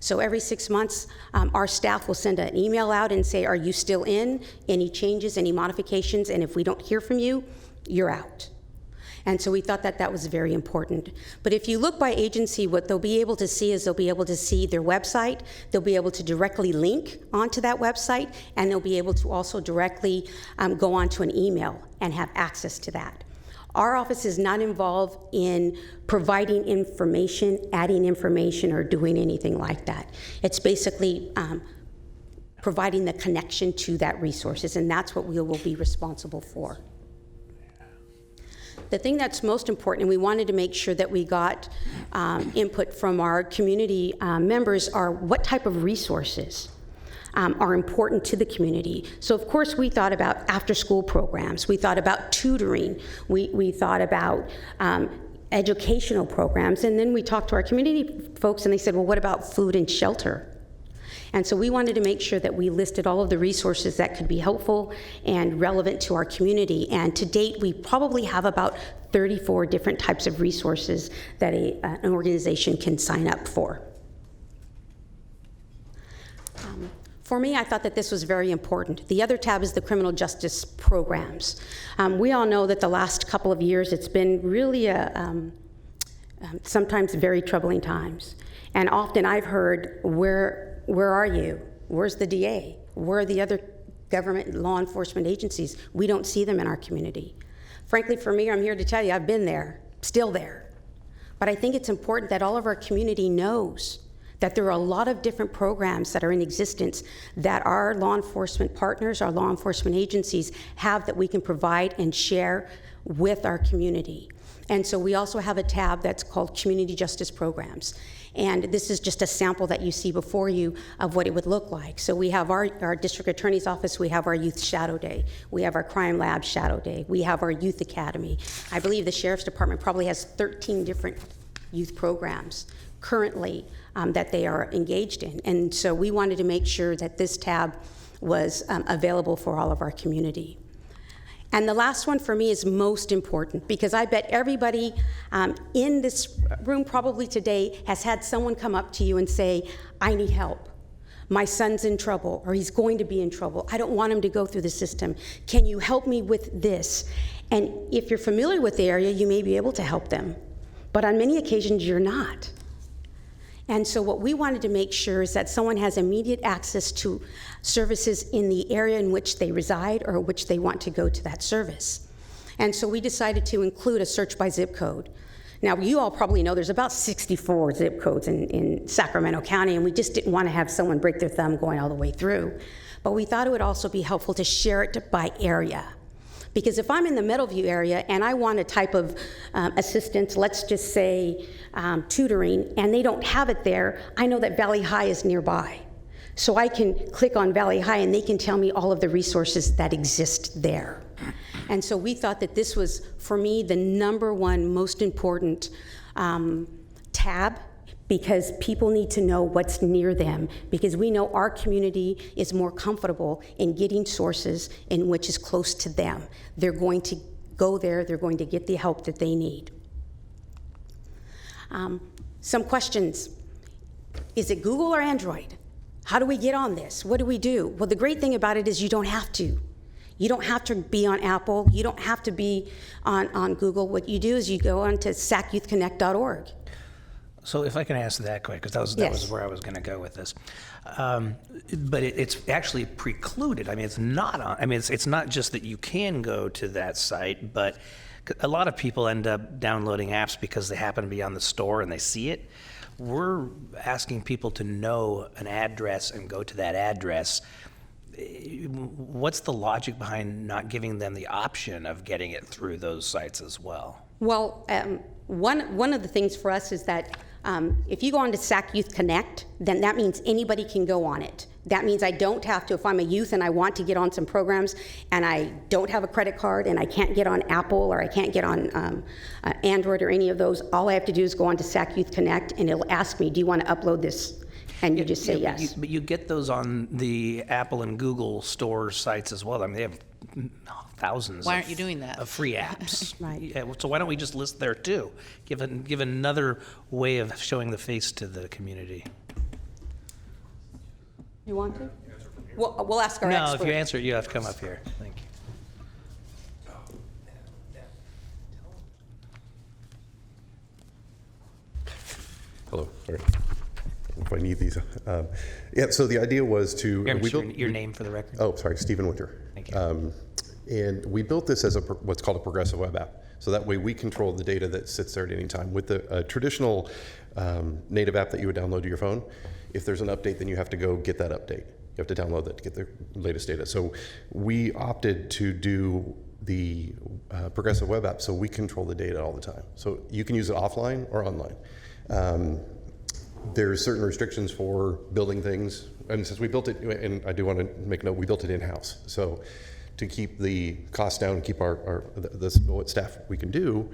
So every 6 months, our staff will send an email out and say, are you still in? Any changes, any modifications? And if we don't hear from you, you're out. And so we thought that that was very important. But if you look by agency, what they'll be able to see is they'll be able to see their website, they'll be able to directly link onto that website, and they'll be able to also directly go onto an email and have access to that. Our office is not involved in providing information, adding information, or doing anything like that. It's basically providing the connection to that resources, and that's what we will be responsible for. The thing that's most important, and we wanted to make sure that we got input from our community members, are what type of resources are important to the community. So of course we thought about after-school programs, we thought about tutoring, we thought about educational programs, and then we talked to our community folks and they said, well, what about food and shelter? And so we wanted to make sure that we listed all of the resources that could be helpful and relevant to our community. And to date, we probably have about 34 different types of resources that an organization can sign up for. For me, I thought that this was very important. The other tab is the criminal justice programs. We all know that the last couple of years, it's been really sometimes very troubling times. And often I've heard, where are you? Where's the DA? Where are the other government law enforcement agencies? We don't see them in our community. Frankly, for me, I'm here to tell you, I've been there, still there. But I think it's important that all of our community knows that there are a lot of different programs that are in existence that our law enforcement partners, our law enforcement agencies have that we can provide and share with our community. And so we also have a tab that's called Community Justice Programs. And this is just a sample that you see before you of what it would look like. So we have our district attorney's office, we have our youth shadow day, we have our crime lab shadow day, we have our youth academy. I believe the sheriff's department probably has 13 different youth programs currently that they are engaged in. And so we wanted to make sure that this tab was available for all of our community. And the last one for me is most important, because I bet everybody in this room probably today has had someone come up to you and say, I need help. My son's in trouble, or he's going to be in trouble. I don't want him to go through the system. Can you help me with this? And if you're familiar with the area, you may be able to help them. but on many occasions you're not. And so what we wanted to make sure is that someone has immediate access to services in the area in which they reside or which they want to go to that service. And so we decided to include a search by zip code. Now, you all probably know there's about 64 zip codes in Sacramento County, and we just didn't want to have someone break their thumb going all the way through. But we thought it would also be helpful to share it by area. Because if I'm in the Meadowview area and I want a type of assistance, let's just say tutoring, and they don't have it there, I know that Valley High is nearby. So I can click on Valley High and they can tell me all of the resources that exist there. And so we thought that this was, for me, the #1 most important tab, because people need to know what's near them, because we know our community is more comfortable in getting sources in which is close to them. They're going to go there, they're going to get the help that they need. Some questions. Is it Google or Android? How do we get on this? What do we do? Well, the great thing about it is you don't have to. You don't have to be on Apple. You don't have to be on Google. What you do is you go on to sacyouthconnect.org. So if I can ask that quick, because that was where I was going to go with this. But it's actually precluded. I mean, it's not on. I mean, it's not just that you can go to that site, but a lot of people end up downloading apps because they happen to be on the store and they see it. We're asking people to know an address and go to that address. What's the logic behind not giving them the option of getting it through those sites as well? Well, one of the things for us is that if you go on to SAC Youth Connect, then that means anybody can go on it. That means I don't have to, if I'm a youth and I want to get on some programs and I don't have a credit card and I can't get on Apple or I can't get on Android or any of those, all I have to do is go on to SAC Youth Connect and it'll ask me, do you want to upload this? And you just say yes. But you get those on the Apple and Google store sites as well. I mean, they have thousands. Why aren't you doing that? Of free apps. Right. Yeah, so why don't we just list there too? Give another way of showing the face to the community. You want to? We'll ask our No, expert. if you answer it, you have to come up here. Thank you. Hello, sorry. If I need these. Yeah, so the idea was to... Your name for the record. Oh, sorry, Stephen Winter. Thank you. And we built this as what's called a progressive web app. So that way we control the data that sits there at any time. With the traditional native app that you would download to your phone, if there's an update, then you have to go get that update. You have to download that to get the latest data. So we opted to do the progressive web app so we control the data all the time. So you can use it offline or online. There's certain restrictions for building things. And since we built it, and I do want to make note, we built it in-house. So to keep the costs down and keep what staff we can do,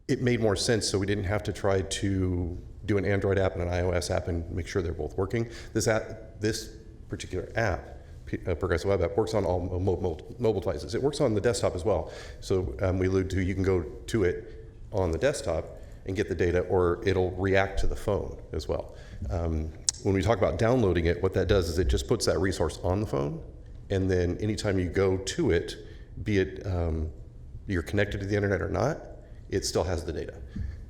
it made more sense so we didn't have to try to do an Android app and an iOS app and make sure they're both working. This particular app, Progressive Web App, works on all mobile devices. It works on the desktop as well. So we allude to, you can go to it on the desktop and get the data, or it'll react to the phone as well. When we talk about downloading it, what that does is it just puts that resource on the phone, and then anytime you go to it, be it you're connected to the internet or not, it still has the data.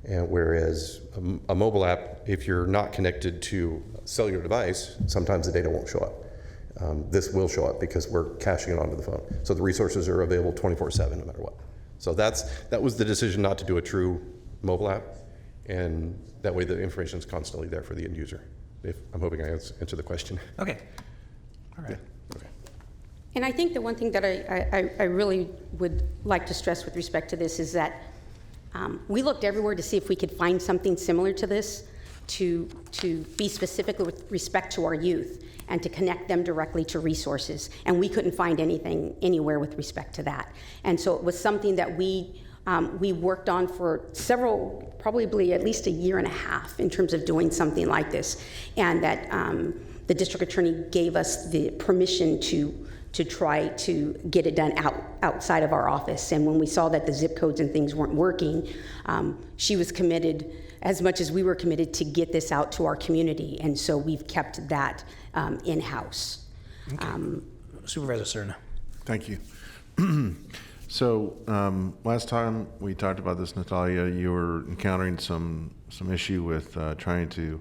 And whereas a mobile app, if you're not connected to a cellular device, sometimes the data won't show up. This will show up because we're caching it onto the phone. So the resources are available 24/7 no matter what. So that was the decision not to do a true mobile app, and that way the information is constantly there for the end user. I'm hoping I answered the question. Okay. All right. Yeah. Okay. And I think the one thing that I really would like to stress with respect to this is that we looked everywhere to see if we could find something similar to this to be specific with respect to our youth and to connect them directly to resources. And we couldn't find anything anywhere with respect to that. And so it was something that we worked on for probably at least a year and a half in terms of doing something like this. And that the district attorney gave us the permission to try to get it done outside of our office. And when we saw that the zip codes and things weren't working, she was committed, as much as we were committed, to get this out to our community. And so we've kept that in-house. Okay. Supervisor Serna. Thank you. So last time we talked about this, Natalia, you were encountering some issue with trying to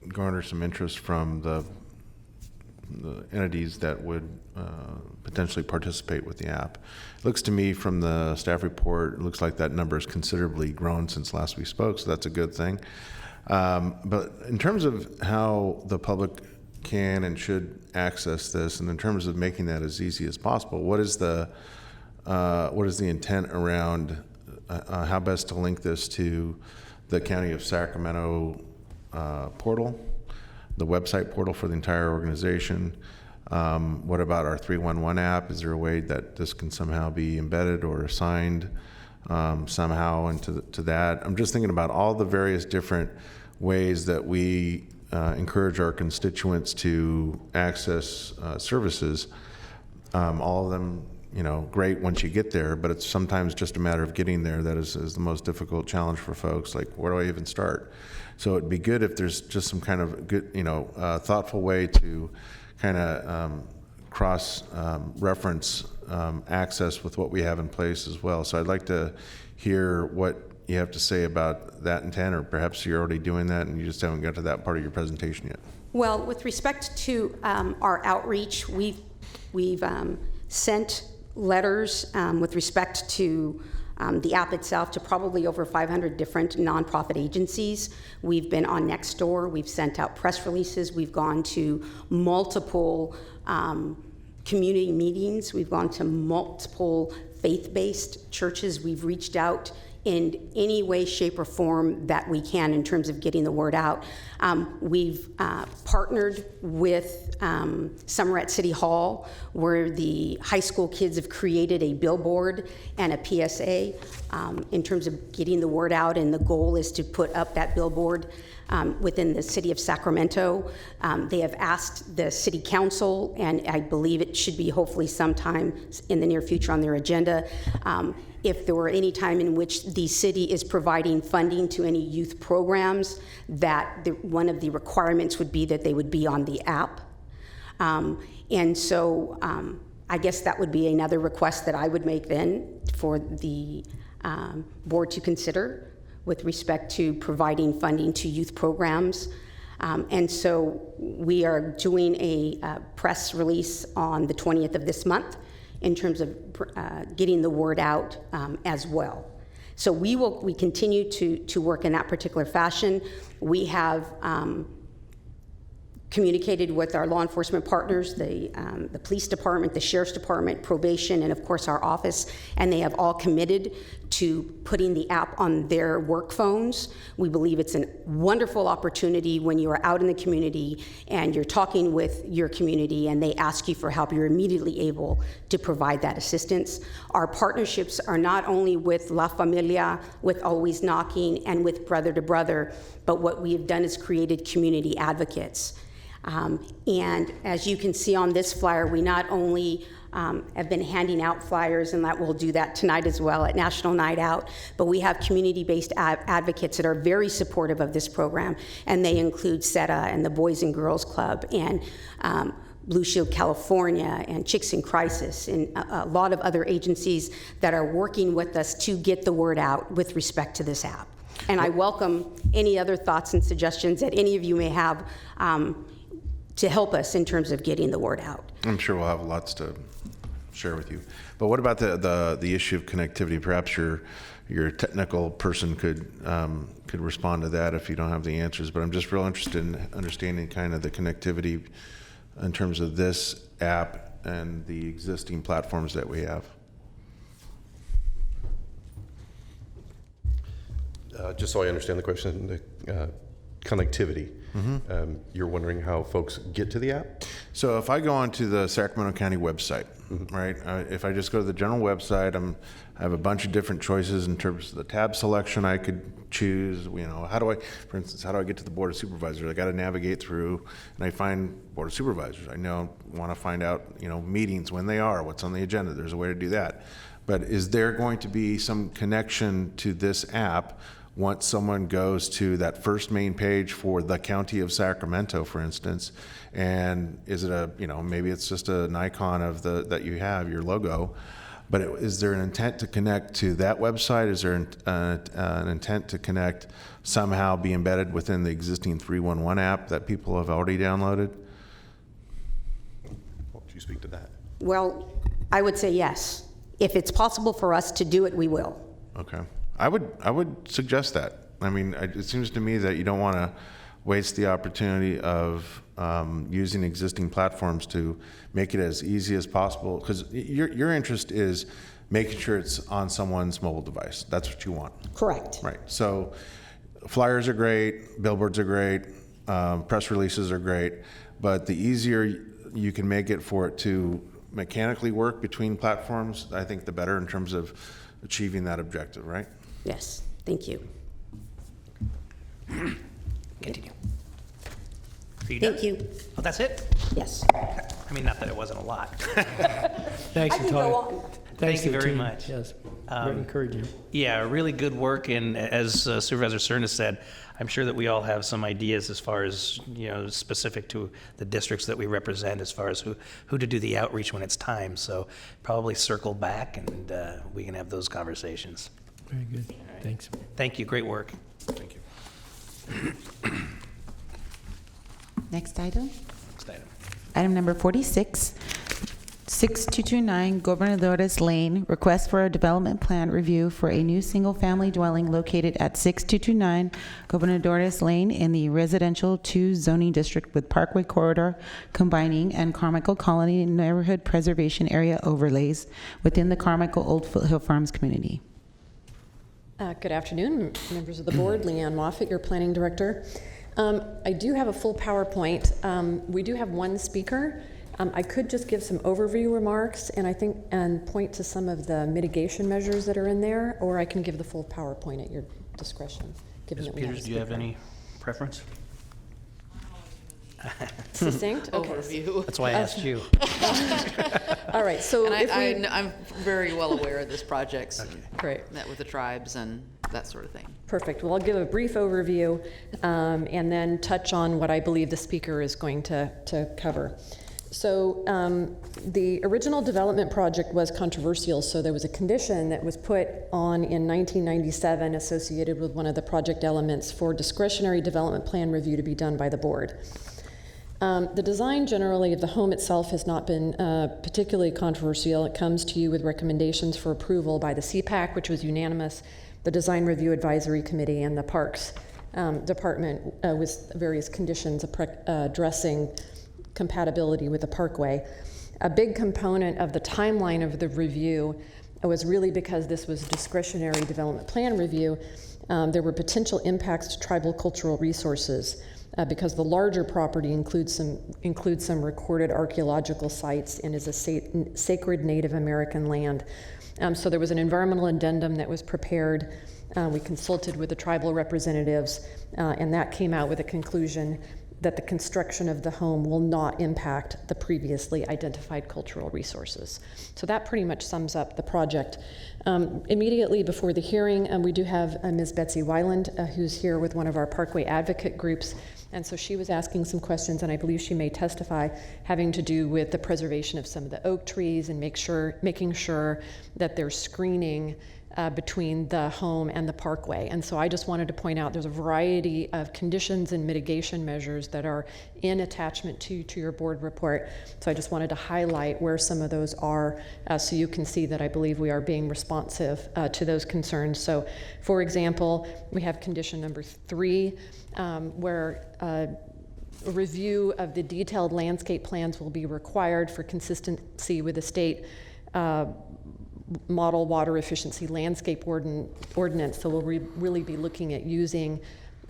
garner some interest from the entities that would potentially participate with the app. It looks to me from the staff report, it looks like that number has considerably grown since last we spoke, so that's a good thing. But in terms of how the public can and should access this, and in terms of making that as easy as possible, what is the intent around how best to link this to the County of Sacramento portal, the website portal for the entire organization? What about our 311 app? Is there a way that this can somehow be embedded or assigned somehow into to that? I'm just thinking about all the various different ways that we encourage our constituents to access services. All of them, great once you get there, but it's sometimes just a matter of getting there that is the most difficult challenge for folks. Like, where do I even start? So it'd be good if there's just some kind of good, thoughtful way to kind of cross-reference access with what we have in place as well. So I'd like to hear what you have to say about that intent, or perhaps you're already doing that and you just haven't got to that part of your presentation yet. Well, with respect to our outreach, we've sent letters with respect to the app itself to probably over 500 different nonprofit agencies. We've been on Nextdoor. We've sent out press releases. We've gone to multiple community meetings. We've gone to multiple faith-based churches. We've reached out in any way, shape, or form that we can in terms of getting the word out. We've partnered with Summer at City Hall, where the high school kids have created a billboard and a PSA in terms of getting the word out, and the goal is to put up that billboard within the city of Sacramento. They have asked the city council, and I believe it should be hopefully sometime in the near future on their agenda, if there were any time in which the city is providing funding to any youth programs, that one of the requirements would be that they would be on the app. And so I guess that would be another request that I would make then for the board to consider with respect to providing funding to youth programs. And so we are doing a press release on the 20th of this month in terms of getting the word out as well. So we continue to work in that particular fashion. We have communicated with our law enforcement partners, the police department, the sheriff's department, probation, and of course our office, and they have all committed to putting the app on their work phones. We believe it's a wonderful opportunity when you are out in the community and you're talking with your community and they ask you for help, you're immediately able to provide that assistance. Our partnerships are not only with La Familia, with Always Knocking, and with Brother to Brother, but what we have done is created community advocates. And as you can see on this flyer, we not only have been handing out flyers, and that we'll do that tonight as well at National Night Out, but we have community-based advocates that are very supportive of this program, and they include SETA and the Boys and Girls Club and Blue Shield California and Chicks in Crisis and a lot of other agencies that are working with us to get the word out with respect to this app. And I welcome any other thoughts and suggestions that any of you may have to help us in terms of getting the word out. I'm sure we'll have lots to share with you. But what about the issue of connectivity? Perhaps your technical person could respond to that if you don't have the answers. But I'm just real interested in understanding kind of the connectivity in terms of this app and the existing platforms that we have. Just so I understand the question, the connectivity. Mm-hmm. You're wondering how folks get to the app? So if I go onto the Sacramento County website, mm-hmm. right, if I just go to the general website, I have a bunch of different choices in terms of the tab selection I could choose. For instance, how do I get to the Board of Supervisors? I got to navigate through, and I find Board of Supervisors. I want to find out, meetings, when they are, what's on the agenda. There's a way to do that. But is there going to be some connection to this app once someone goes to that first main page for the County of Sacramento, for instance, and is it a, maybe it's just an icon of that you have, your logo, but is there an intent to connect to that website? Is there an intent to connect, somehow be embedded within the existing 311 app that people have already downloaded? Won't you speak to that? Well, I would say yes. If it's possible for us to do it, we will. Okay. I would suggest that. I mean, it seems to me that you don't want to waste the opportunity of using existing platforms to make it as easy as possible, because your interest is making sure it's on someone's mobile device. That's what you want. Correct. Right. So flyers are great, billboards are great, press releases are great, but the easier you can make it for it to mechanically work between platforms, I think the better in terms of achieving that objective, right? Yes. Thank you. Continue. Are you Thank done? you. Oh, that's it? Yes. I mean, not that it wasn't a lot. Thanks, I can go Natalia. on. Thanks Thank to you the very team. much. Yes, very encouraging. Yeah, really good work, and as Supervisor Cerna said, I'm sure that we all have some ideas as far as, specific to the districts that we represent, as far as who to do the outreach when it's time. So probably circle back, and we can have those conversations. Very good. Thanks. Thank you, great work. Thank you. Next item. Next item. Item number 46, 6229 Gobernadores Lane, request for a development plan review for a new single-family dwelling located at 6229 Gobernadores Lane in the Residential 2 zoning district with Parkway Corridor combining and Carmichael Colony Neighborhood Preservation Area overlays within the Carmichael Old Foothill Farms community. Good afternoon, members of the board. Leanne Moffett, your planning director. I do have a full PowerPoint. We do have one speaker. I could just give some overview remarks and point to some of the mitigation measures that are in there, or I can give the full PowerPoint at your discretion. Ms. Peters, do you have any preference? Succinct? Okay. Overview. That's why I asked you. All right, so And I'm very well aware of this project. Great. Met with the tribes and that sort of thing. Perfect. Well, I'll give a brief overview and then touch on what I believe the speaker is going to cover. So the original development project was controversial, so there was a condition that was put on in 1997 associated with one of the project elements for discretionary development plan review to be done by the board. The design generally of the home itself has not been particularly controversial. It comes to you with recommendations for approval by the CPAC, which was unanimous, the Design Review Advisory Committee, and the Parks Department with various conditions addressing compatibility with the parkway. A big component of the timeline of the review was really because this was discretionary development plan review. There were potential impacts to tribal cultural resources because the larger property includes some recorded archaeological sites and is a sacred Native American land. So there was an environmental addendum that was prepared. We consulted with the tribal representatives, and that came out with a conclusion that the construction of the home will not impact the previously identified cultural resources. So that pretty much sums up the project. Immediately before the hearing, we do have Ms. Betsy Weiland, who's here with one of our Parkway advocate groups. And so she was asking some questions, and I believe she may testify, having to do with the preservation of some of the oak trees and making sure that there's screening between the home and the parkway. And so I just wanted to point out there's a variety of conditions and mitigation measures that are in attachment to your board report. So I just wanted to highlight where some of those are so you can see that I believe we are being responsive to those concerns. So for example, we have condition number 3 where a review of the detailed landscape plans will be required for consistency with the state model water efficiency landscape ordinance. So we'll really be looking at using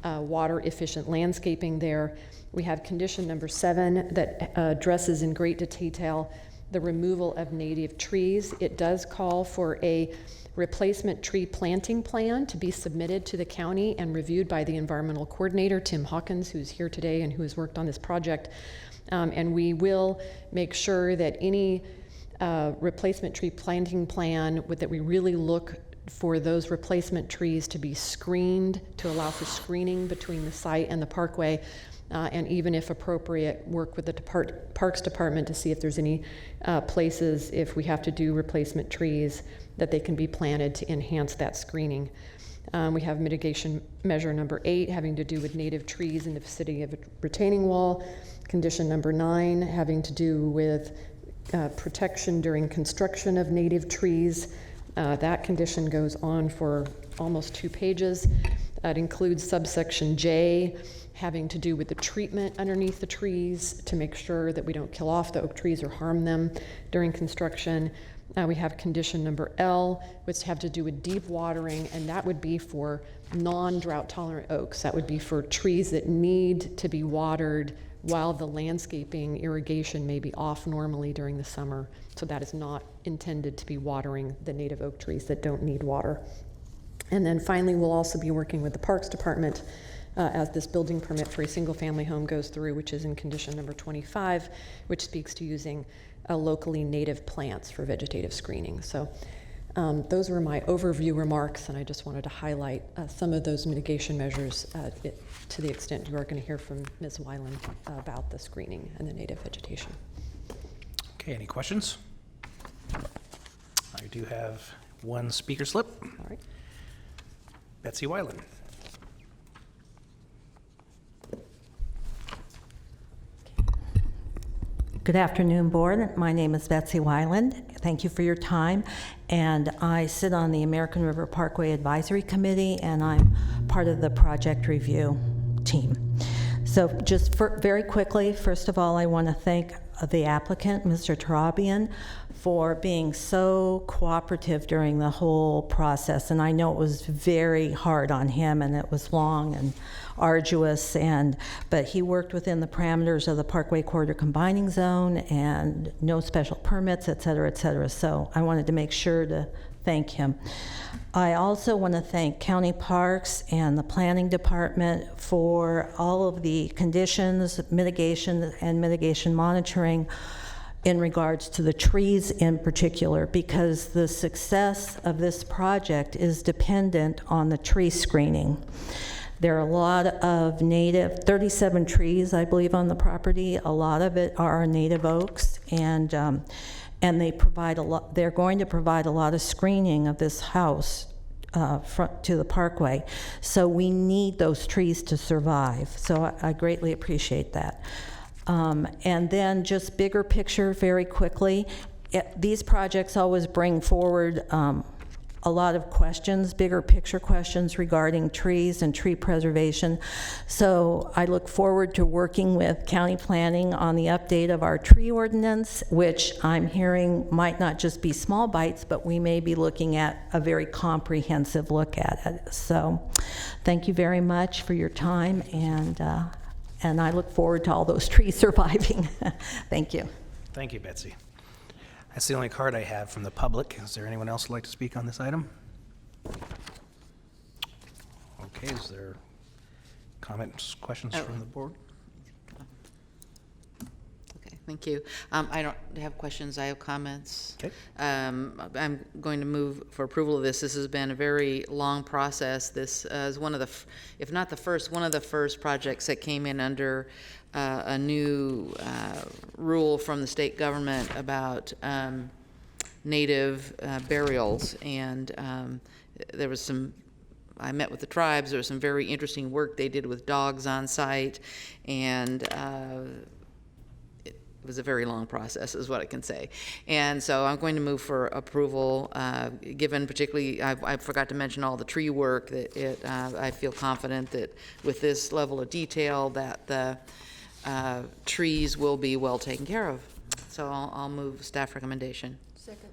water efficient landscaping there. We have condition number 7 that addresses in great detail the removal of native trees. It does call for a replacement tree planting plan to be submitted to the county and reviewed by the environmental coordinator, Tim Hawkins, who's here today and who has worked on this project. And we will make sure that any replacement tree planting plan that we really look for those replacement trees to be screened, to allow for screening between the site and the parkway, and even if appropriate, work with the Parks Department to see if there's any places, if we have to do replacement trees, that they can be planted to enhance that screening. We have mitigation measure number 8 having to do with native trees in the vicinity of a retaining wall. Condition number 9 having to do with protection during construction of native trees. That condition goes on for almost 2 pages. That includes subsection J having to do with the treatment underneath the trees to make sure that we don't kill off the oak trees or harm them during construction. We have condition number L, which have to do with deep watering, and that would be for non-drought tolerant oaks. That would be for trees that need to be watered while the landscaping irrigation may be off normally during the summer. So that is not intended to be watering the native oak trees that don't need water. And then finally, we'll also be working with the Parks Department as this building permit for a single-family home goes through, which is in condition number 25, which speaks to using locally native plants for vegetative screening. So those were my overview remarks, and I just wanted to highlight some of those mitigation measures to the extent you are going to hear from Ms. Weiland about the screening and the native vegetation. Okay, any questions? I do have one speaker slip. All right. Betsy Weiland. Good afternoon, Board. My name is Betsy Weiland. Thank you for your time. And I sit on the American River Parkway Advisory Committee, and I'm part of the project review team. So just very quickly, first of all, I want to thank the applicant, Mr. Tarabian, for being so cooperative during the whole process. And I know it was very hard on him, and it was long and arduous, but he worked within the parameters of the Parkway Corridor Combining Zone and no special permits, et cetera, et cetera. So I wanted to make sure to thank him. I also want to thank County Parks and the Planning Department for all of the conditions, mitigation, and mitigation monitoring in regards to the trees in particular, because the success of this project is dependent on the tree screening. There are a lot of native, 37 trees, I believe, on the property. A lot of it are native oaks, and they provide a lot. They're going to provide a lot of screening of this house front to the parkway. So we need those trees to survive. So I greatly appreciate that. And then just bigger picture, very quickly. These projects always bring forward a lot of questions, bigger picture questions regarding trees and tree preservation. So I look forward to working with county planning on the update of our tree ordinance, which I'm hearing might not just be small bites, but we may be looking at a very comprehensive look at it. So thank you very much for your time, and I look forward to all those trees surviving. Thank you. Thank you, Betsy. That's the only card I have from the public. Is there anyone else who'd like to speak on this item? Okay, is there comments, questions from the board? Okay, thank you. I don't have questions, I have comments. Okay. I'm going to move for approval of this. This has been a very long process. This is one of the, if not the first, one of the first projects that came in under a new rule from the state government about native burials, and there was some, I met with the tribes, there was some very interesting work they did with dogs on site, and it was a very long process is what I can say. And so I'm going to move for approval, given particularly, I forgot to mention all the tree work that I feel confident that with this level of detail that the trees will be well taken care of. So I'll move staff recommendation. Second.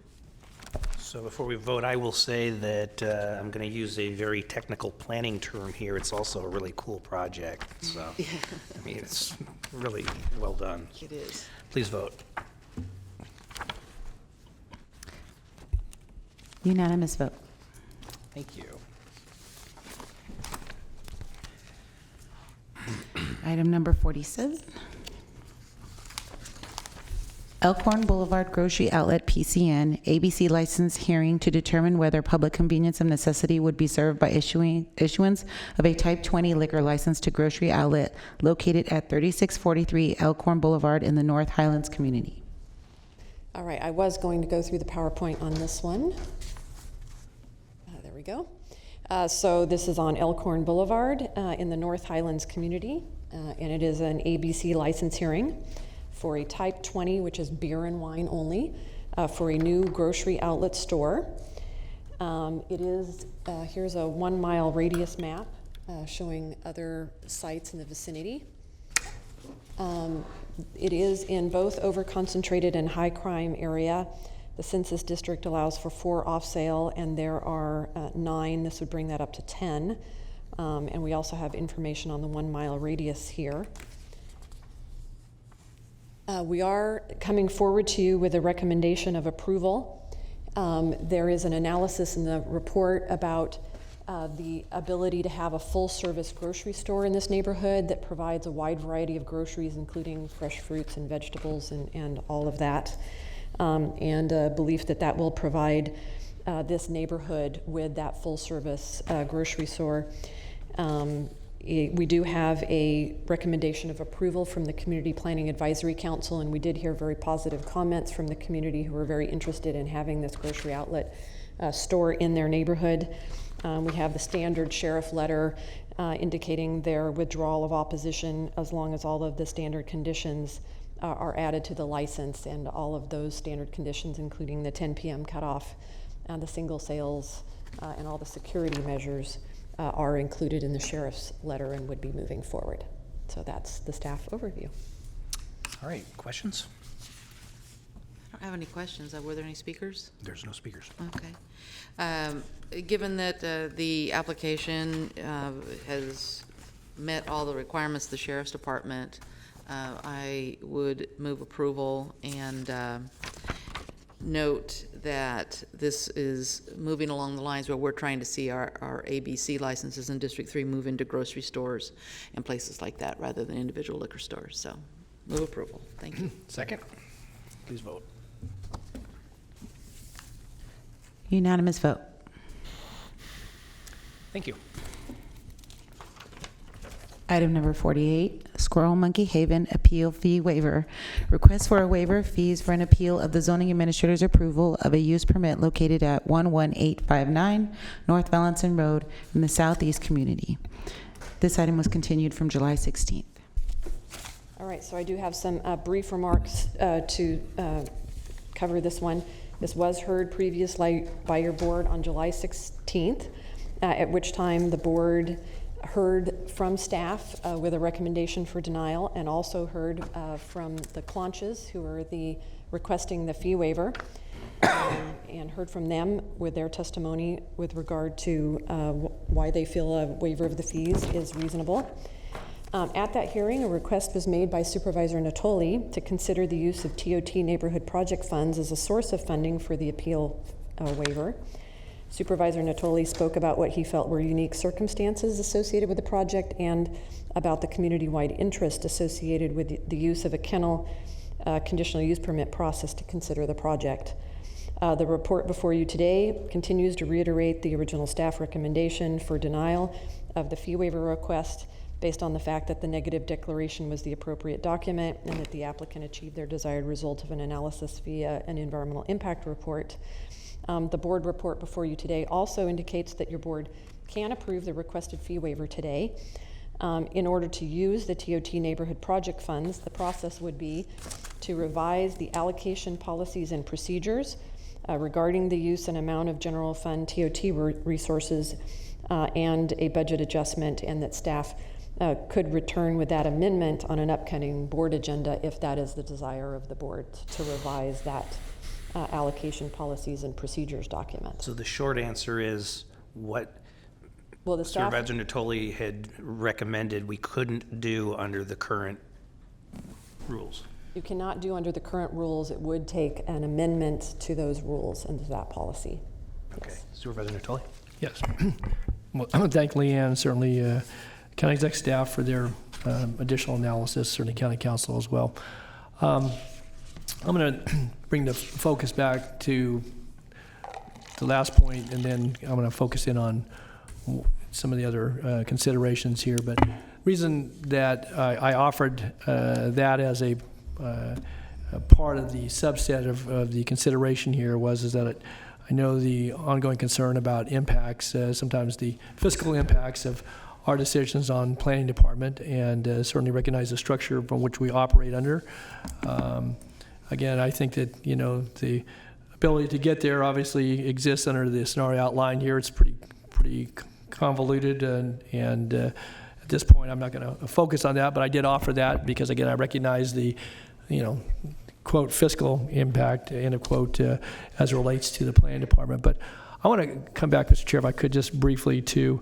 So before we vote, I will say that I'm going to use a very technical planning term here. It's also a really cool project. So, I mean, it's really well done. It is. Please vote. Unanimous vote. Thank you. Item number 47. Elkhorn Boulevard Grocery Outlet, PCN, ABC license hearing to determine whether public convenience of necessity would be served by issuance of a Type 20 liquor license to grocery outlet located at 3643 Elkhorn Boulevard in the North Highlands community. All right, I was going to go through the PowerPoint on this one. There we go. So this is on Elkhorn Boulevard in the North Highlands community, and it is an ABC license hearing for a Type 20, which is beer and wine only, for a new grocery outlet store. It is, here's a 1 mile radius map showing other sites in the vicinity. It is in both over-concentrated and high crime area. The census district allows for 4 off sale, and there are 9. This would bring that up to 10. And we also have information on the 1 mile radius here. We are coming forward to you with a recommendation of approval. There is an analysis in the report about the ability to have a full-service grocery store in this neighborhood that provides a wide variety of groceries, including fresh fruits and vegetables and all of that, and a belief that that will provide this neighborhood with that full-service grocery store. We do have a recommendation of approval from the Community Planning Advisory Council, and we did hear very positive comments from the community who are very interested in having this grocery outlet store in their neighborhood. We have the standard sheriff letter indicating their withdrawal of opposition as long as all of the standard conditions are added to the license, and all of those standard conditions, including the 10 p.m. cutoff, the single sales, and all the security measures are included in the sheriff's letter and would be moving forward. So that's the staff overview. All right, questions? I don't have any questions. Were there any speakers? There's no speakers. Okay. Given that the application has met all the requirements of the Sheriff's Department, I would move approval and note that this is moving along the lines where we're trying to see our ABC licenses in District 3 move into grocery stores and places like that rather than individual liquor stores. So move approval. Thank you. Second. Please vote. Unanimous vote. Thank you. Item number 48, Squirrel Monkey Haven Appeal Fee Waiver. Request for a waiver of fees for an appeal of the zoning administrator's approval of a use permit located at 11859 North Valenson Road in the Southeast community. This item was continued from July 16th. All right, so I do have some brief remarks to cover this one. This was heard previously by your board on July 16th, at which time the board heard from staff with a recommendation for denial, and also heard from the Clonches, who are requesting the fee waiver, and heard from them with their testimony with regard to why they feel a waiver of the fees is reasonable. At that hearing, a request was made by Supervisor Natoli to consider the use of TOT neighborhood project funds as a source of funding for the appeal waiver. Supervisor Natoli spoke about what he felt were unique circumstances associated with the project and about the community-wide interest associated with the use of a kennel conditional use permit process to consider the project. The report before you today continues to reiterate the original staff recommendation for denial of the fee waiver request based on the fact that the negative declaration was the appropriate document and that the applicant achieved their desired result of an analysis via an environmental impact report. The board report before you today also indicates that your board can approve the requested fee waiver today. In order to use the TOT neighborhood project funds, the process would be to revise the allocation policies and procedures regarding the use and amount of general fund TOT resources and a budget adjustment, and that staff could return with that amendment on an upcoming board agenda if that is the desire of the board to revise that allocation policies and procedures document. So the short answer is what the staff, Supervisor Natoli had recommended we couldn't do under the current rules. you cannot do under the current rules. It would take an amendment to those rules and to that policy. Okay. Yes. Supervisor Natoli? Yes. Well, I want to thank Leanne, certainly county exec staff for their additional analysis, certainly county council as well. I'm going to bring the focus back to the last point, and then I'm going to focus in on some of the other considerations here. But reason that I offered that as a part of the subset of the consideration here is that I know the ongoing concern about impacts, sometimes the fiscal impacts of our decisions on planning department, and certainly recognize the structure from which we operate under. Again, I think that, the ability to get there obviously exists under the scenario outlined here. It's pretty convoluted, and at this point I'm not going to focus on that, but I did offer that because, again, I recognize the, quote, fiscal impact, end of quote, as it relates to the planning department. But I want to come back, Mr. Chair, if I could, just briefly to,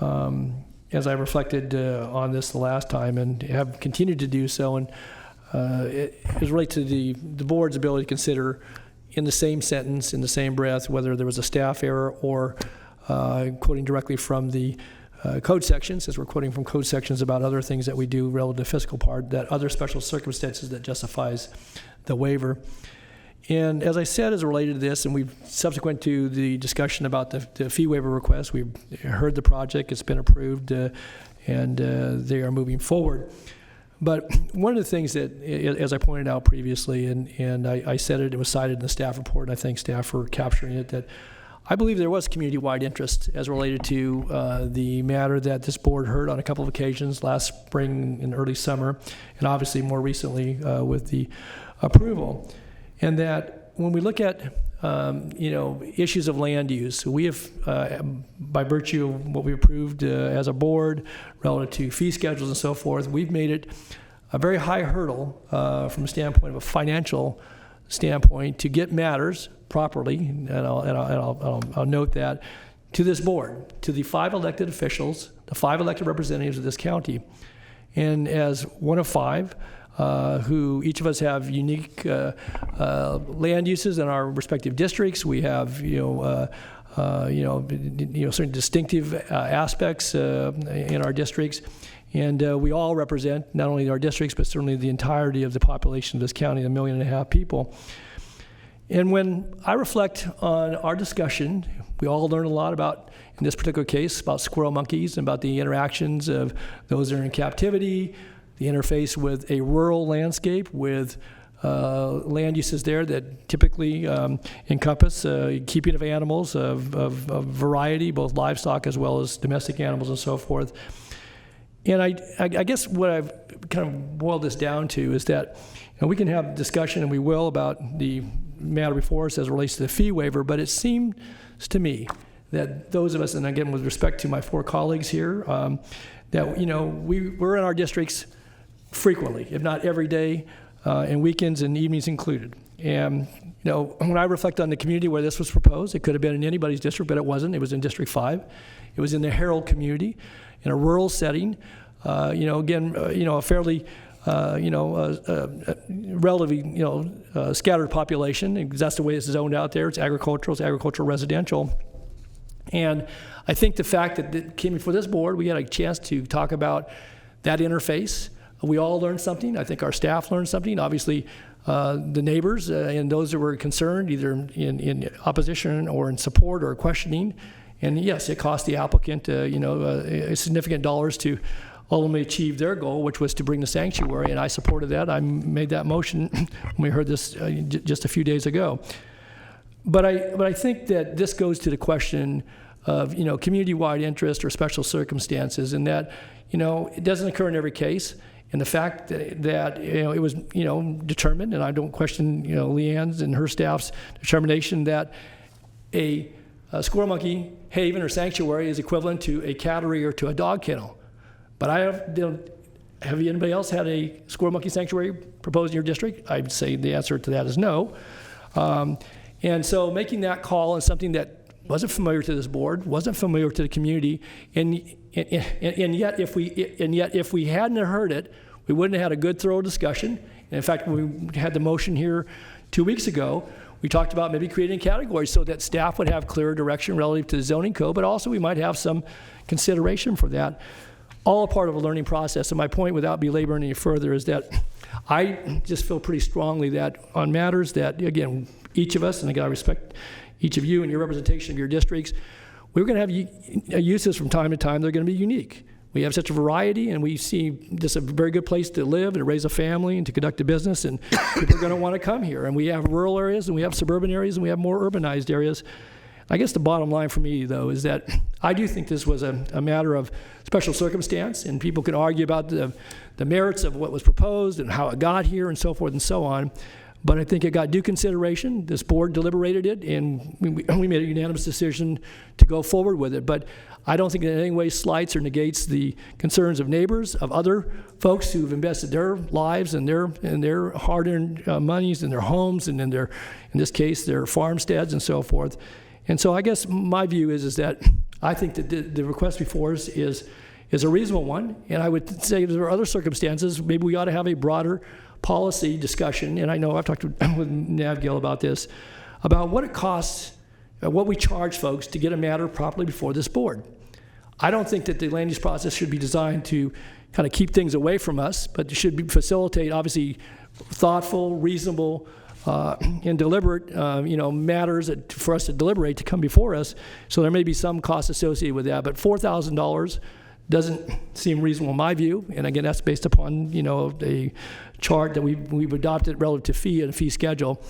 as I reflected on this the last time and have continued to do so, and it relates to the board's ability to consider in the same sentence, in the same breath, whether there was a staff error or quoting directly from the code sections, as we're quoting from code sections about other things that we do relative to the fiscal part, that other special circumstances that justifies the waiver. And as I said, as related to this, and we've subsequent to the discussion about the fee waiver request, we've heard the project, it's been approved, and they are moving forward. But one of the things that, as I pointed out previously, and I said it was cited in the staff report, and I thank staff for capturing it, that I believe there was community-wide interest as related to the matter that this board heard on a couple of occasions last spring and early summer, and obviously more recently with the approval. And that when we look at issues of land use, we have, by virtue of what we approved as a board relative to fee schedules and so forth, we've made it a very high hurdle from a standpoint of a financial standpoint to get matters properly, and I'll note that, to this board, to the 5 elected officials, the 5 elected representatives of this county. And as one of 5, who each of us have unique land uses in our respective districts. We have, certain distinctive aspects in our districts, and we all represent not only our districts, but certainly the entirety of the population of this county, 1.5 million people. And when I reflect on our discussion, we all learn a lot about, in this particular case, about squirrel monkeys and about the interactions of those that are in captivity, the interface with a rural landscape with land uses there that typically encompass keeping of animals of variety, both livestock as well as domestic animals and so forth. And I guess what I've kind of boiled this down to is that we can have discussion, and we will, about the matter before us as it relates to the fee waiver, but it seems to me that those of us, and again with respect to my 4 colleagues here, that we're in our districts frequently, if not every day, and weekends and evenings included. And when I reflect on the community where this was proposed, it could have been in anybody's district, but it wasn't. It was in District 5. It was in the Herald community, in a rural setting. A fairly relatively scattered population. That's the way it's zoned out there. It's agricultural residential. And I think the fact that it came before this board, we had a chance to talk about that interface. We all learned something. I think our staff learned something. Obviously, the neighbors and those that were concerned, either in opposition or in support or questioning. And yes, it cost the applicant, significant dollars to ultimately achieve their goal, which was to bring the sanctuary. And I supported that. I made that motion when we heard this just a few days ago. But I think that this goes to the question of community-wide interest or special circumstances, and that it doesn't occur in every case. And the fact that it was determined, and I don't question Leanne's and her staff's determination that a squirrel monkey haven or sanctuary is equivalent to a cattery or to a dog kennel. But have anybody else had a squirrel monkey sanctuary proposed in your district? I'd say the answer to that is no. And so making that call is something that wasn't familiar to this board, wasn't familiar to the community, and yet if we hadn't heard it, we wouldn't have had a good, thorough discussion. And in fact, when we had the motion here 2 weeks ago, we talked about maybe creating categories so that staff would have clearer direction relative to the zoning code, but also we might have some consideration for that. All a part of a learning process. And my point, without belaboring any further, is that I just feel pretty strongly that on matters that, again, each of us, and again, I respect each of you and your representation of your districts, we're going to have uses from time to time. They're going to be unique. We have such a variety, and we see this a very good place to live and to raise a family and to conduct a business, and people are going to want to come here. And we have rural areas, and we have suburban areas, and we have more urbanized areas. I guess the bottom line for me, though, is that I do think this was a matter of special circumstance, and people can argue about the merits of what was proposed and how it got here and so forth and so on. But I think it got due consideration. This board deliberated it, and we made a unanimous decision to go forward with it. But I don't think it in any way slights or negates the concerns of neighbors, of other folks who've invested their lives and their hard-earned monies and their homes and in this case, their farmsteads and so forth. And so I guess my view is that I think that the request before us is a reasonable one. And I would say if there are other circumstances, maybe we ought to have a broader policy discussion. And I know I've talked with Navgil about this, about what it costs, what we charge folks to get a matter properly before this board. I don't think that the land use process should be designed to kind of keep things away from us, but it should facilitate, obviously, thoughtful, reasonable, and deliberate, matters for us to deliberate to come before us. So there may be some cost associated with that, but $4,000 doesn't seem reasonable in my view. And again, that's based upon, a chart that we've adopted relative to fee and fee schedule.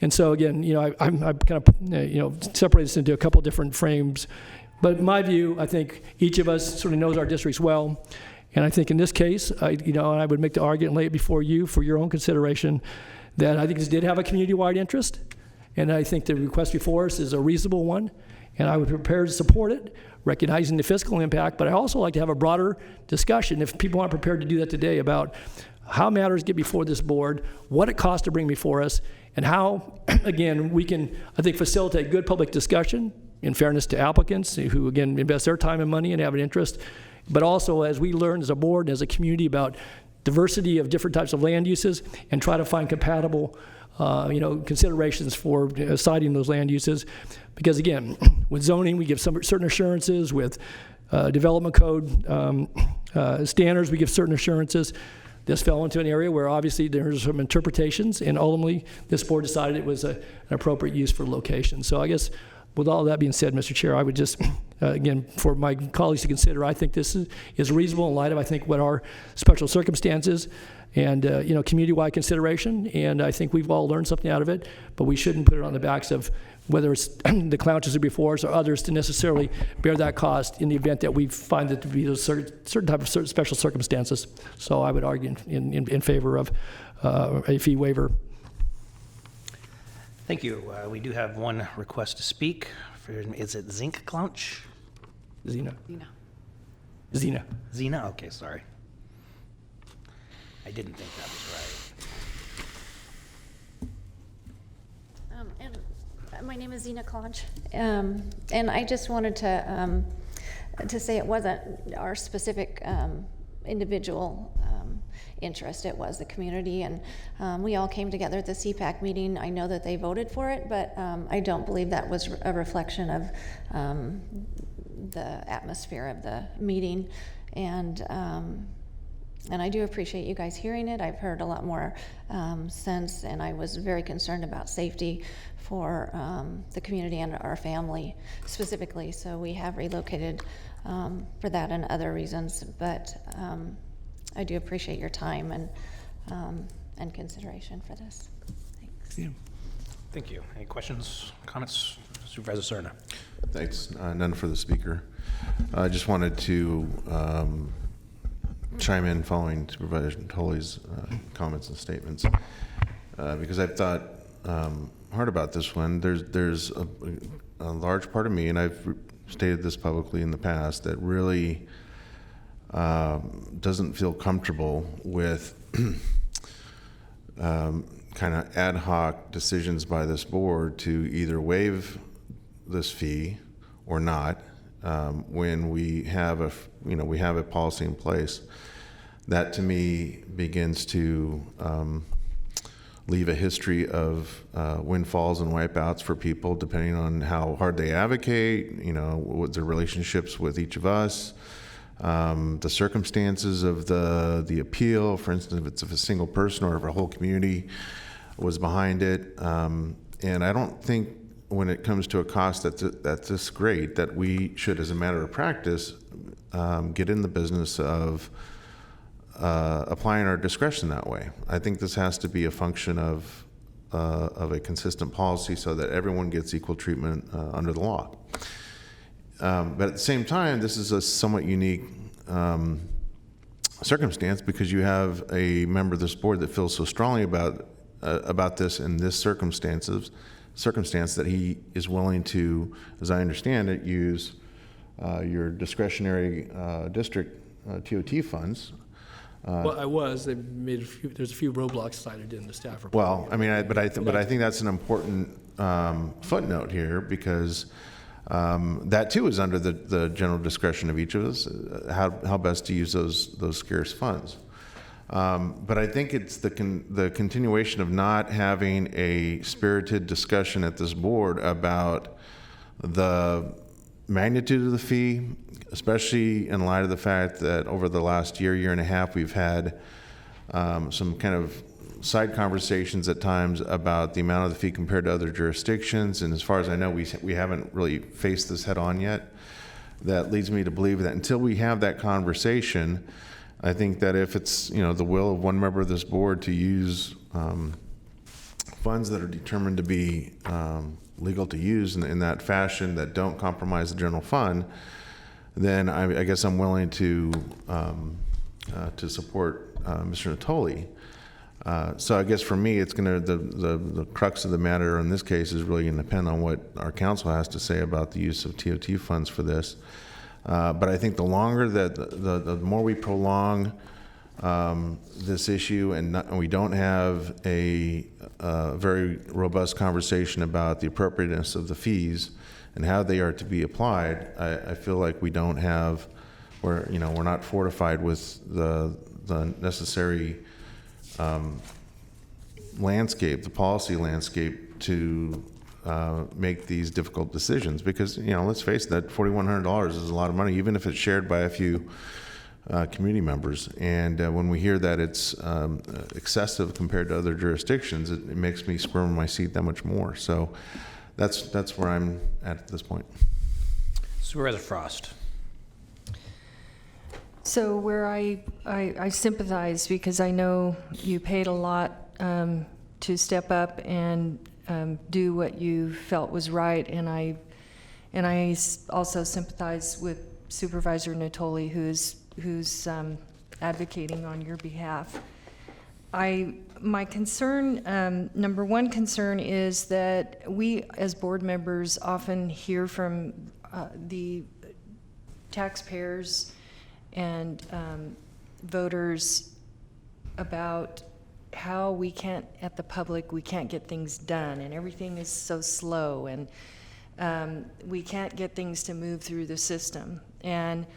And so again, I'm kind of, separate this into a couple different frames. But in my view, I think each of us sort of knows our districts well. And I think in this case, and I would make the argument and lay it before you for your own consideration that I think this did have a community-wide interest. And I think the request before us is a reasonable one. And I would be prepared to support it, recognizing the fiscal impact. But I also like to have a broader discussion, if people aren't prepared to do that today, about how matters get before this board, what it costs to bring before us, and how, again, we can, I think, facilitate good public discussion in fairness to applicants who, again, invest their time and money and have an interest, but also as we learn as a board and as a community about diversity of different types of land uses and try to find compatible considerations for citing those land uses. Because again, with zoning, we give some certain assurances. With development code standards, we give certain assurances. This fell into an area where obviously there's some interpretations, and ultimately this board decided it was an appropriate use for location. So I guess with all that being said, Mr. Chair, I would just, again, for my colleagues to consider, I think this is reasonable in light of, I think, what our special circumstances and, community-wide consideration. And I think we've all learned something out of it, but we shouldn't put it on the backs of whether it's the Clounches before us or others to necessarily bear that cost in the event that we find it to be a certain type of special circumstances. So I would argue in favor of a fee waiver. Thank you. We do have one request to speak. Is it Zinc Clounch? Zena. Zena? Okay, sorry. I didn't think that was right. And my name is Zena Clonch, and I just wanted to say it wasn't our specific individual interest. It was the community, and we all came together at the CPAC meeting. I know that they voted for it, but I don't believe that was a reflection of the atmosphere of the meeting. And I do appreciate you guys hearing it. I've heard a lot more since, and I was very concerned about safety for the community and our family specifically. So we have relocated for that and other reasons. But I do appreciate your time and consideration for this. Thanks. Yeah. Thank you. Any questions, comments? Supervisor Serna. Thanks. None for the speaker. I just wanted to chime in following Supervisor Tully's comments and statements because I've thought hard about this one. There's a large part of me, and I've stated this publicly in the past, that really doesn't feel comfortable with kind of ad hoc decisions by this board to either waive this fee or not when we have a policy in place. That to me begins to leave a history of windfalls and wipeouts for people, depending on how hard they advocate, what their relationships with each of us. the circumstances of the appeal, for instance, if it's of a single person or if a whole community was behind it. And I don't think when it comes to a cost that's this great that we should, as a matter of practice, get in the business of applying our discretion that way. I think this has to be a function of a consistent policy so that everyone gets equal treatment under the law. But at the same time, this is a somewhat unique circumstance because you have a member of this board that feels so strongly about this in this circumstance that he is willing to, as I understand it, use your discretionary district TOT funds. Well, I was. They made there's a few roadblocks cited in the staff report. Well, I mean, but I think that's an important footnote here because that too is under the general discretion of each of us, how best to use those scarce funds. But I think it's the continuation of not having a spirited discussion at this board about the magnitude of the fee, especially in light of the fact that over the last year and a half, we've had some kind of side conversations at times about the amount of the fee compared to other jurisdictions. And as far as I know, we haven't really faced this head on yet. That leads me to believe that until we have that conversation, I think that if it's the will of one member of this board to use funds that are determined to be legal to use in that fashion that don't compromise the general fund, then I guess I'm willing to support Mr. Natoli. So I guess for me, it's going to the crux of the matter in this case is really going to depend on what our council has to say about the use of TOT funds for this. But I think the longer that the more we prolong this issue and we don't have a very robust conversation about the appropriateness of the fees and how they are to be applied, I feel like we don't have, we're not fortified with the necessary landscape, the policy landscape to make these difficult decisions. Because let's face it, that $4,100 is a lot of money, even if it's shared by a few community members. And when we hear that it's excessive compared to other jurisdictions, it makes me squirm in my seat that much more. So that's where I'm at this point. Supervisor Frost. So where I sympathize because I know you paid a lot to step up and do what you felt was right, and I also sympathize with Supervisor Natoli, who's advocating on your behalf. My concern, number one concern, is that we as board members often hear from the taxpayers and voters about how we can't get things done, and everything is so slow, and we can't get things to move through the system. And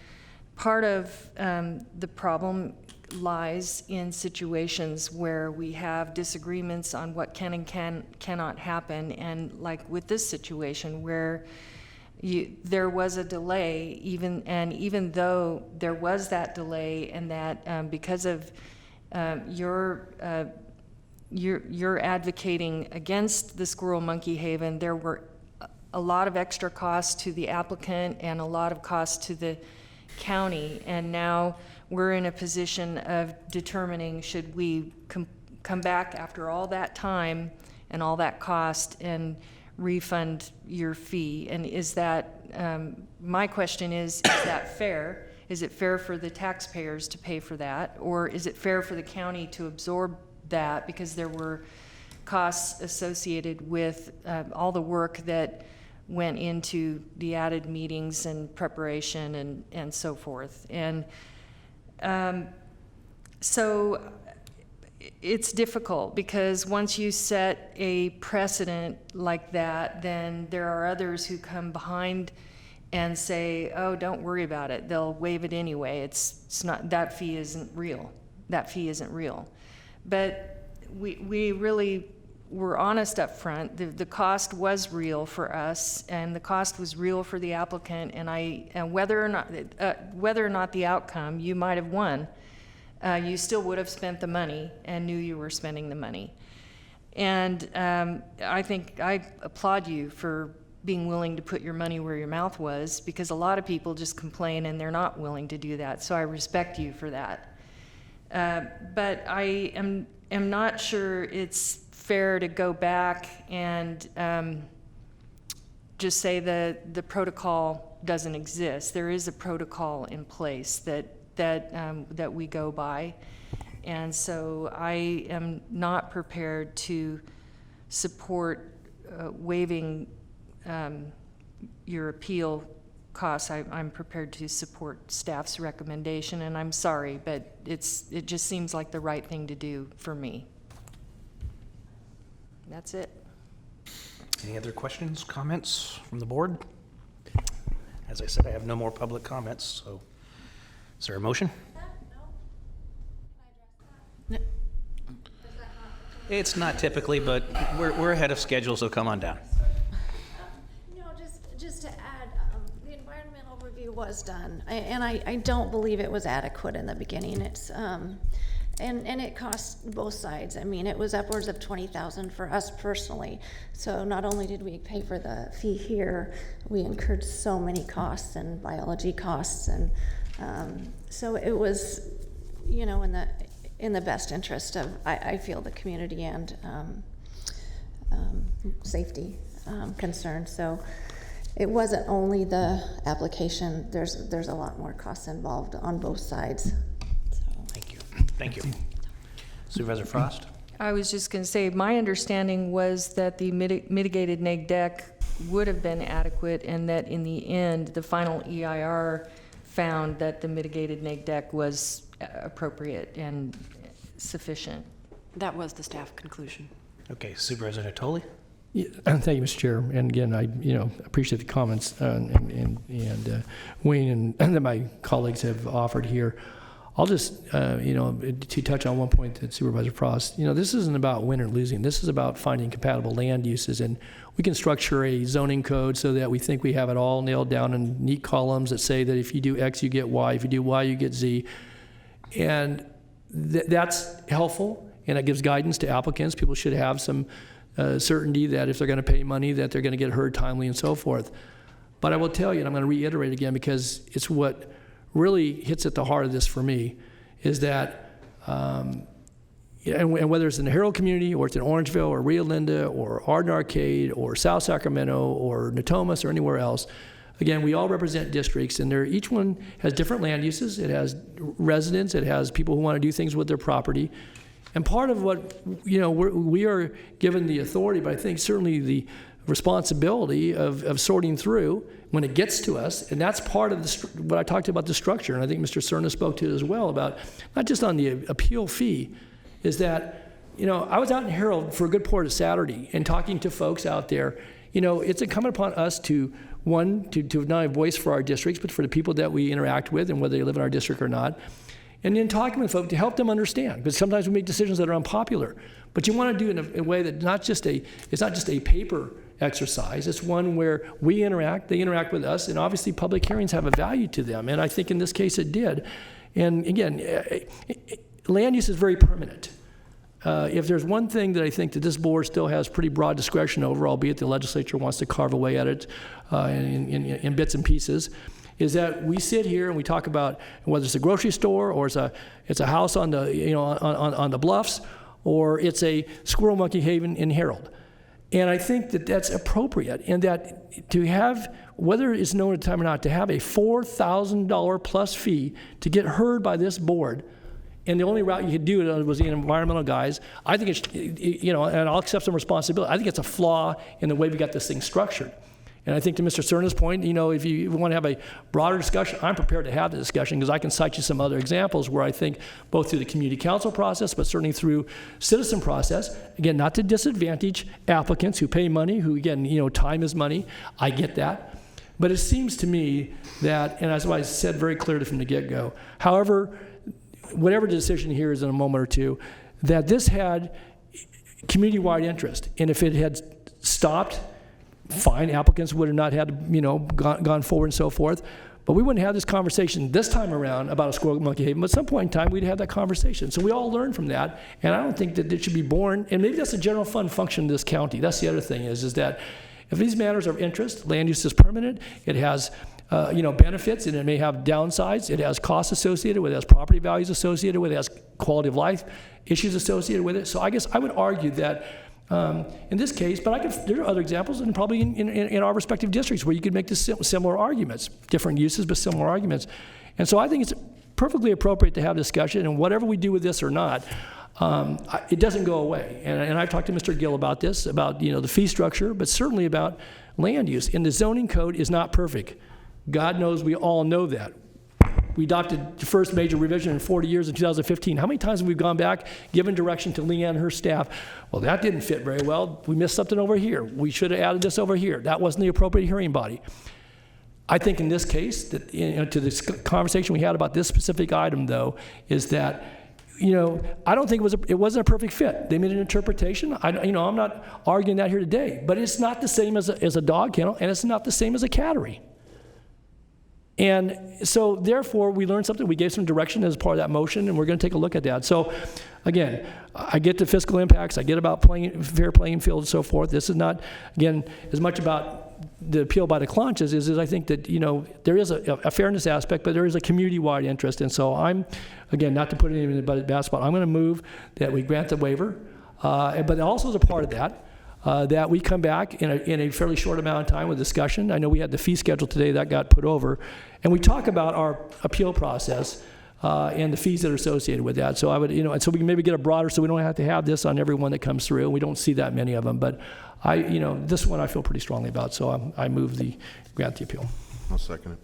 part of the problem lies in situations where we have disagreements on what can and cannot happen, and like with this situation where there was a delay, even though there was that delay, and that because of you're advocating against the Squirrel Monkey Haven, there were a lot of extra costs to the applicant and a lot of costs to the county, and now we're in a position of determining should we come back after all that time and all that cost and refund your fee. And is that, my question is that fair? Is it fair for the taxpayers to pay for that? Or is it fair for the county to absorb that because there were costs associated with all the work that went into the added meetings and preparation and so forth? And so it's difficult because once you set a precedent like that, then there are others who come behind and say, oh, don't worry about it. They'll waive it anyway. It's not, that fee isn't real. That fee isn't real. But we really we're honest up front. The cost was real for us, and the cost was real for the applicant. And whether or not the outcome, you might have won, you still would have spent the money and knew you were spending the money. And I think I applaud you for being willing to put your money where your mouth was, because a lot of people just complain and they're not willing to do that. So I respect you for that. But I am not sure it's fair to go back and just say that the protocol doesn't exist. There is a protocol in place that we go by. And so I am not prepared to support waiving your appeal costs. I'm prepared to support staff's recommendation, and I'm sorry, but it just seems like the right thing to do for me. That's it. Any other questions, comments from the board? As I said, I have no more public comments, so is there a motion? It's not typically, but we're ahead of schedule, so come on down. Just to add, the environmental review was done, and I don't believe it was adequate in the beginning. It's and it cost both sides. I mean, it was upwards of $20,000 for us personally. So not only did we pay for the fee here, we incurred so many costs and biology costs, and so it was, in the best interest of, I feel, the community and safety concerns. So it wasn't only the application. There's a lot more costs involved on both sides. Thank you. Supervisor Frost? I was just going to say, my understanding was that the mitigated neg deck would have been adequate, and that in the end, the final EIR found that the mitigated neg deck was appropriate and sufficient. That was the staff conclusion. Okay, Supervisor Natoli? Yeah, thank you, Mr. Chair. And again, I appreciate the comments and Wayne and that my colleagues have offered here. I'll just, to touch on one point that Supervisor Frost, this isn't about win or losing. This is about finding compatible land uses. And we can structure a zoning code so that we think we have it all nailed down in neat columns that say that if you do X, you get Y. If you do Y, you get Z. And that's helpful, and it gives guidance to applicants. People should have some certainty that if they're going to pay money, that they're going to get heard timely and so forth. But I will tell you, and I'm going to reiterate again because it's what really hits at the heart of this for me, is that, and whether it's in the Herald community, or it's in Orangeville, or Rio Linda, or Arden Arcade, or South Sacramento, or Natomas, or anywhere else, again, we all represent districts, and each one has different land uses. It has residents, it has people who want to do things with their property. And part of what, we are given the authority, but I think certainly the responsibility of sorting through when it gets to us, and that's part of what I talked about, the structure, and I think Mr. Cerna spoke to it as well, about not just on the appeal fee, is that, I was out in Herald for a good part of Saturday and talking to folks out there. It's incumbent upon us to not only voice for our districts, but for the people that we interact with and whether they live in our district or not. And then talking with folks to help them understand, because sometimes we make decisions that are unpopular. But you want to do it in a way that it's not just a paper exercise. It's one where we interact, they interact with us, and obviously public hearings have a value to them. And I think in this case it did. And again, land use is very permanent. If there's one thing that I think that this board still has pretty broad discretion over, albeit the legislature wants to carve away at it in bits and pieces, is that we sit here and we talk about whether it's a grocery store, or it's a house on the on the bluffs, or it's a squirrel monkey haven in Herald. And I think that that's appropriate, and that to have, whether it's known at the time or not, to have a $4,000 plus fee to get heard by this board, and the only route you could do it was the environmental guys, I think it's, and I'll accept some responsibility. I think it's a flaw in the way we got this thing structured. And I think to Mr. Cerna's point, if you want to have a broader discussion, I'm prepared to have the discussion, because I can cite you some other examples where I think both through the community council process, but certainly through citizen process, again, not to disadvantage applicants who pay money, who again, time is money. I get that. But it seems to me that, and as I said very clearly from the get-go, however, whatever the decision here is in a moment or two, that this had community-wide interest. And if it had stopped, fine, applicants would have not had, gone forward and so forth. But we wouldn't have this conversation this time around about a squirrel monkey haven. But at some point in time, we'd have that conversation. So we all learn from that. And I don't think that it should be born, and maybe that's a general fund function in this county. That's the other thing is that if these matters are of interest, land use is permanent, it has benefits, and it may have downsides. It has costs associated with it, it has property values associated with it, it has quality of life issues associated with it. So I guess I would argue that in this case, but there are other examples, and probably in our respective districts where you could make this similar arguments, different uses, but similar arguments. And so I think it's perfectly appropriate to have discussion, and whatever we do with this or not, it doesn't go away. And I've talked to Mr. Gill about this, about the fee structure, but certainly about land use. And the zoning code is not perfect. God knows we all know that. We adopted the first major revision in 40 years in 2015. How many times have we gone back, given direction to Leanne and her staff? Well, that didn't fit very well. We missed something over here. We should have added this over here. That wasn't the appropriate hearing body. I think in this case, that to this conversation we had about this specific item, though, is that I don't think it wasn't a perfect fit. They made an interpretation. I'm not arguing that here today, but it's not the same as a dog kennel, and it's not the same as a cattery. And so, therefore, we learned something. We gave some direction as part of that motion, and we're going to take a look at that. So, again, I get the fiscal impacts. I get about fair playing field and so forth. This is not, again, as much about the appeal by the Clonches is I think that, there is a fairness aspect, but there is a community-wide interest. And so I'm, again, not to put it in the bad spot, I'm going to move that we grant the waiver. But also as a part of that, that we come back in a fairly short amount of time with discussion. I know we had the fee schedule today that got put over, and we talk about our appeal process and the fees that are associated with that. So I would, and so we can maybe get a broader, so we don't have to have this on every one that comes through. We don't see that many of them, but this one I feel pretty strongly about, so I move the grant the appeal. I'll second it.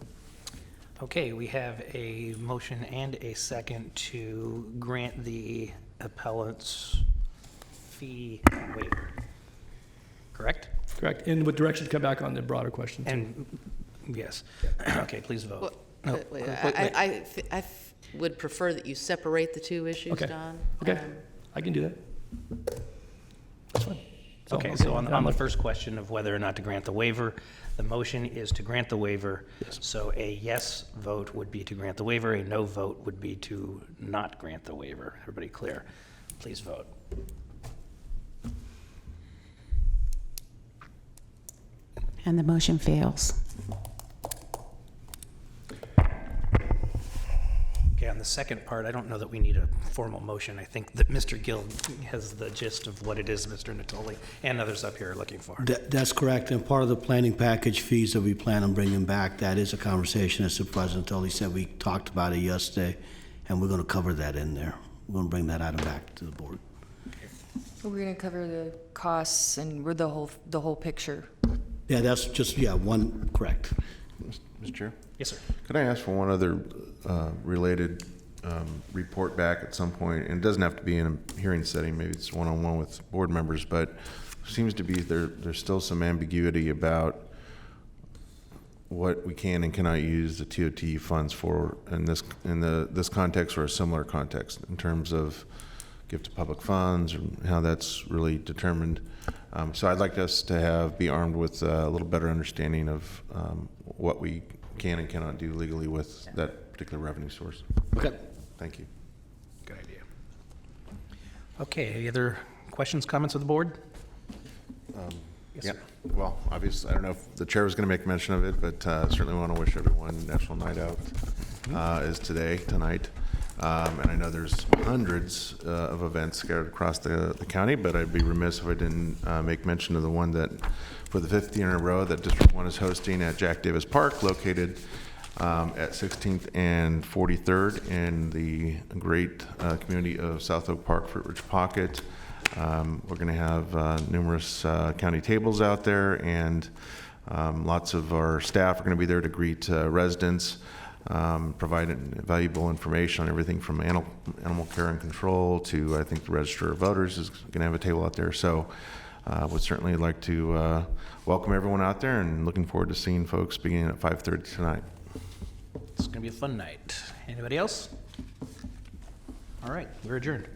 Okay, we have a motion and a second to grant the appellant's fee waiver. Correct? Correct. And with direction to come back on the broader question. And yes. Okay, please vote. Well, wait. I would prefer that you separate the two issues, Okay. Don. Okay. I can do that. That's fine. Okay, so on the first question of whether or not to grant the waiver, the motion is to grant the waiver. Yes. So a yes vote would be to grant the waiver, a no vote would be to not grant the waiver. Everybody clear? Please vote. And the motion fails. Okay, on the second part, I don't know that we need a formal motion. I think that Mr. Gill has the gist of what it is Mr. Natoli and others up here are looking for. That's correct, and part of the planning package fees that we plan on bringing back, that is a conversation, as Supervisor Natoli said, we talked about it yesterday, and we're going to cover that in there. We're going to bring that item back to the board. We're going to cover the costs and we're the whole picture. Yeah, that's just, one, correct. Mr. Chair? Yes, sir. Could I ask for one other related report back at some point? And it doesn't have to be in a hearing setting, maybe it's one-on-one with board members, but seems to be there's still some ambiguity about what we can and cannot use the TOT funds for in this context or a similar context in terms of gift to public funds and how that's really determined. So I'd like us to be armed with a little better understanding of what we can and cannot do legally with that particular revenue source. Okay. Thank you. Good idea. Okay, any other questions, comments of the board? Yes, Yeah. sir. Well, obviously, I don't know if the chair was going to make mention of it, but certainly want to wish everyone National Night Out is tonight. And I know there's hundreds of events scattered across the county, but I'd be remiss if I didn't make mention of the one that, for the 5th year in a row, that District 1 is hosting at Jack Davis Park, located at 16th and 43rd in the great community of South Oak Park, Fruit Ridge Pocket. We're going to have numerous county tables out there, and lots of our staff are going to be there to greet residents, provide valuable information on everything from animal care and control to, I think, the Register of Voters is going to have a table out there. So would certainly like to welcome everyone out there, and looking forward to seeing folks beginning at 5:30 tonight. It's going to be a fun night. Anybody else? All right, we're adjourned.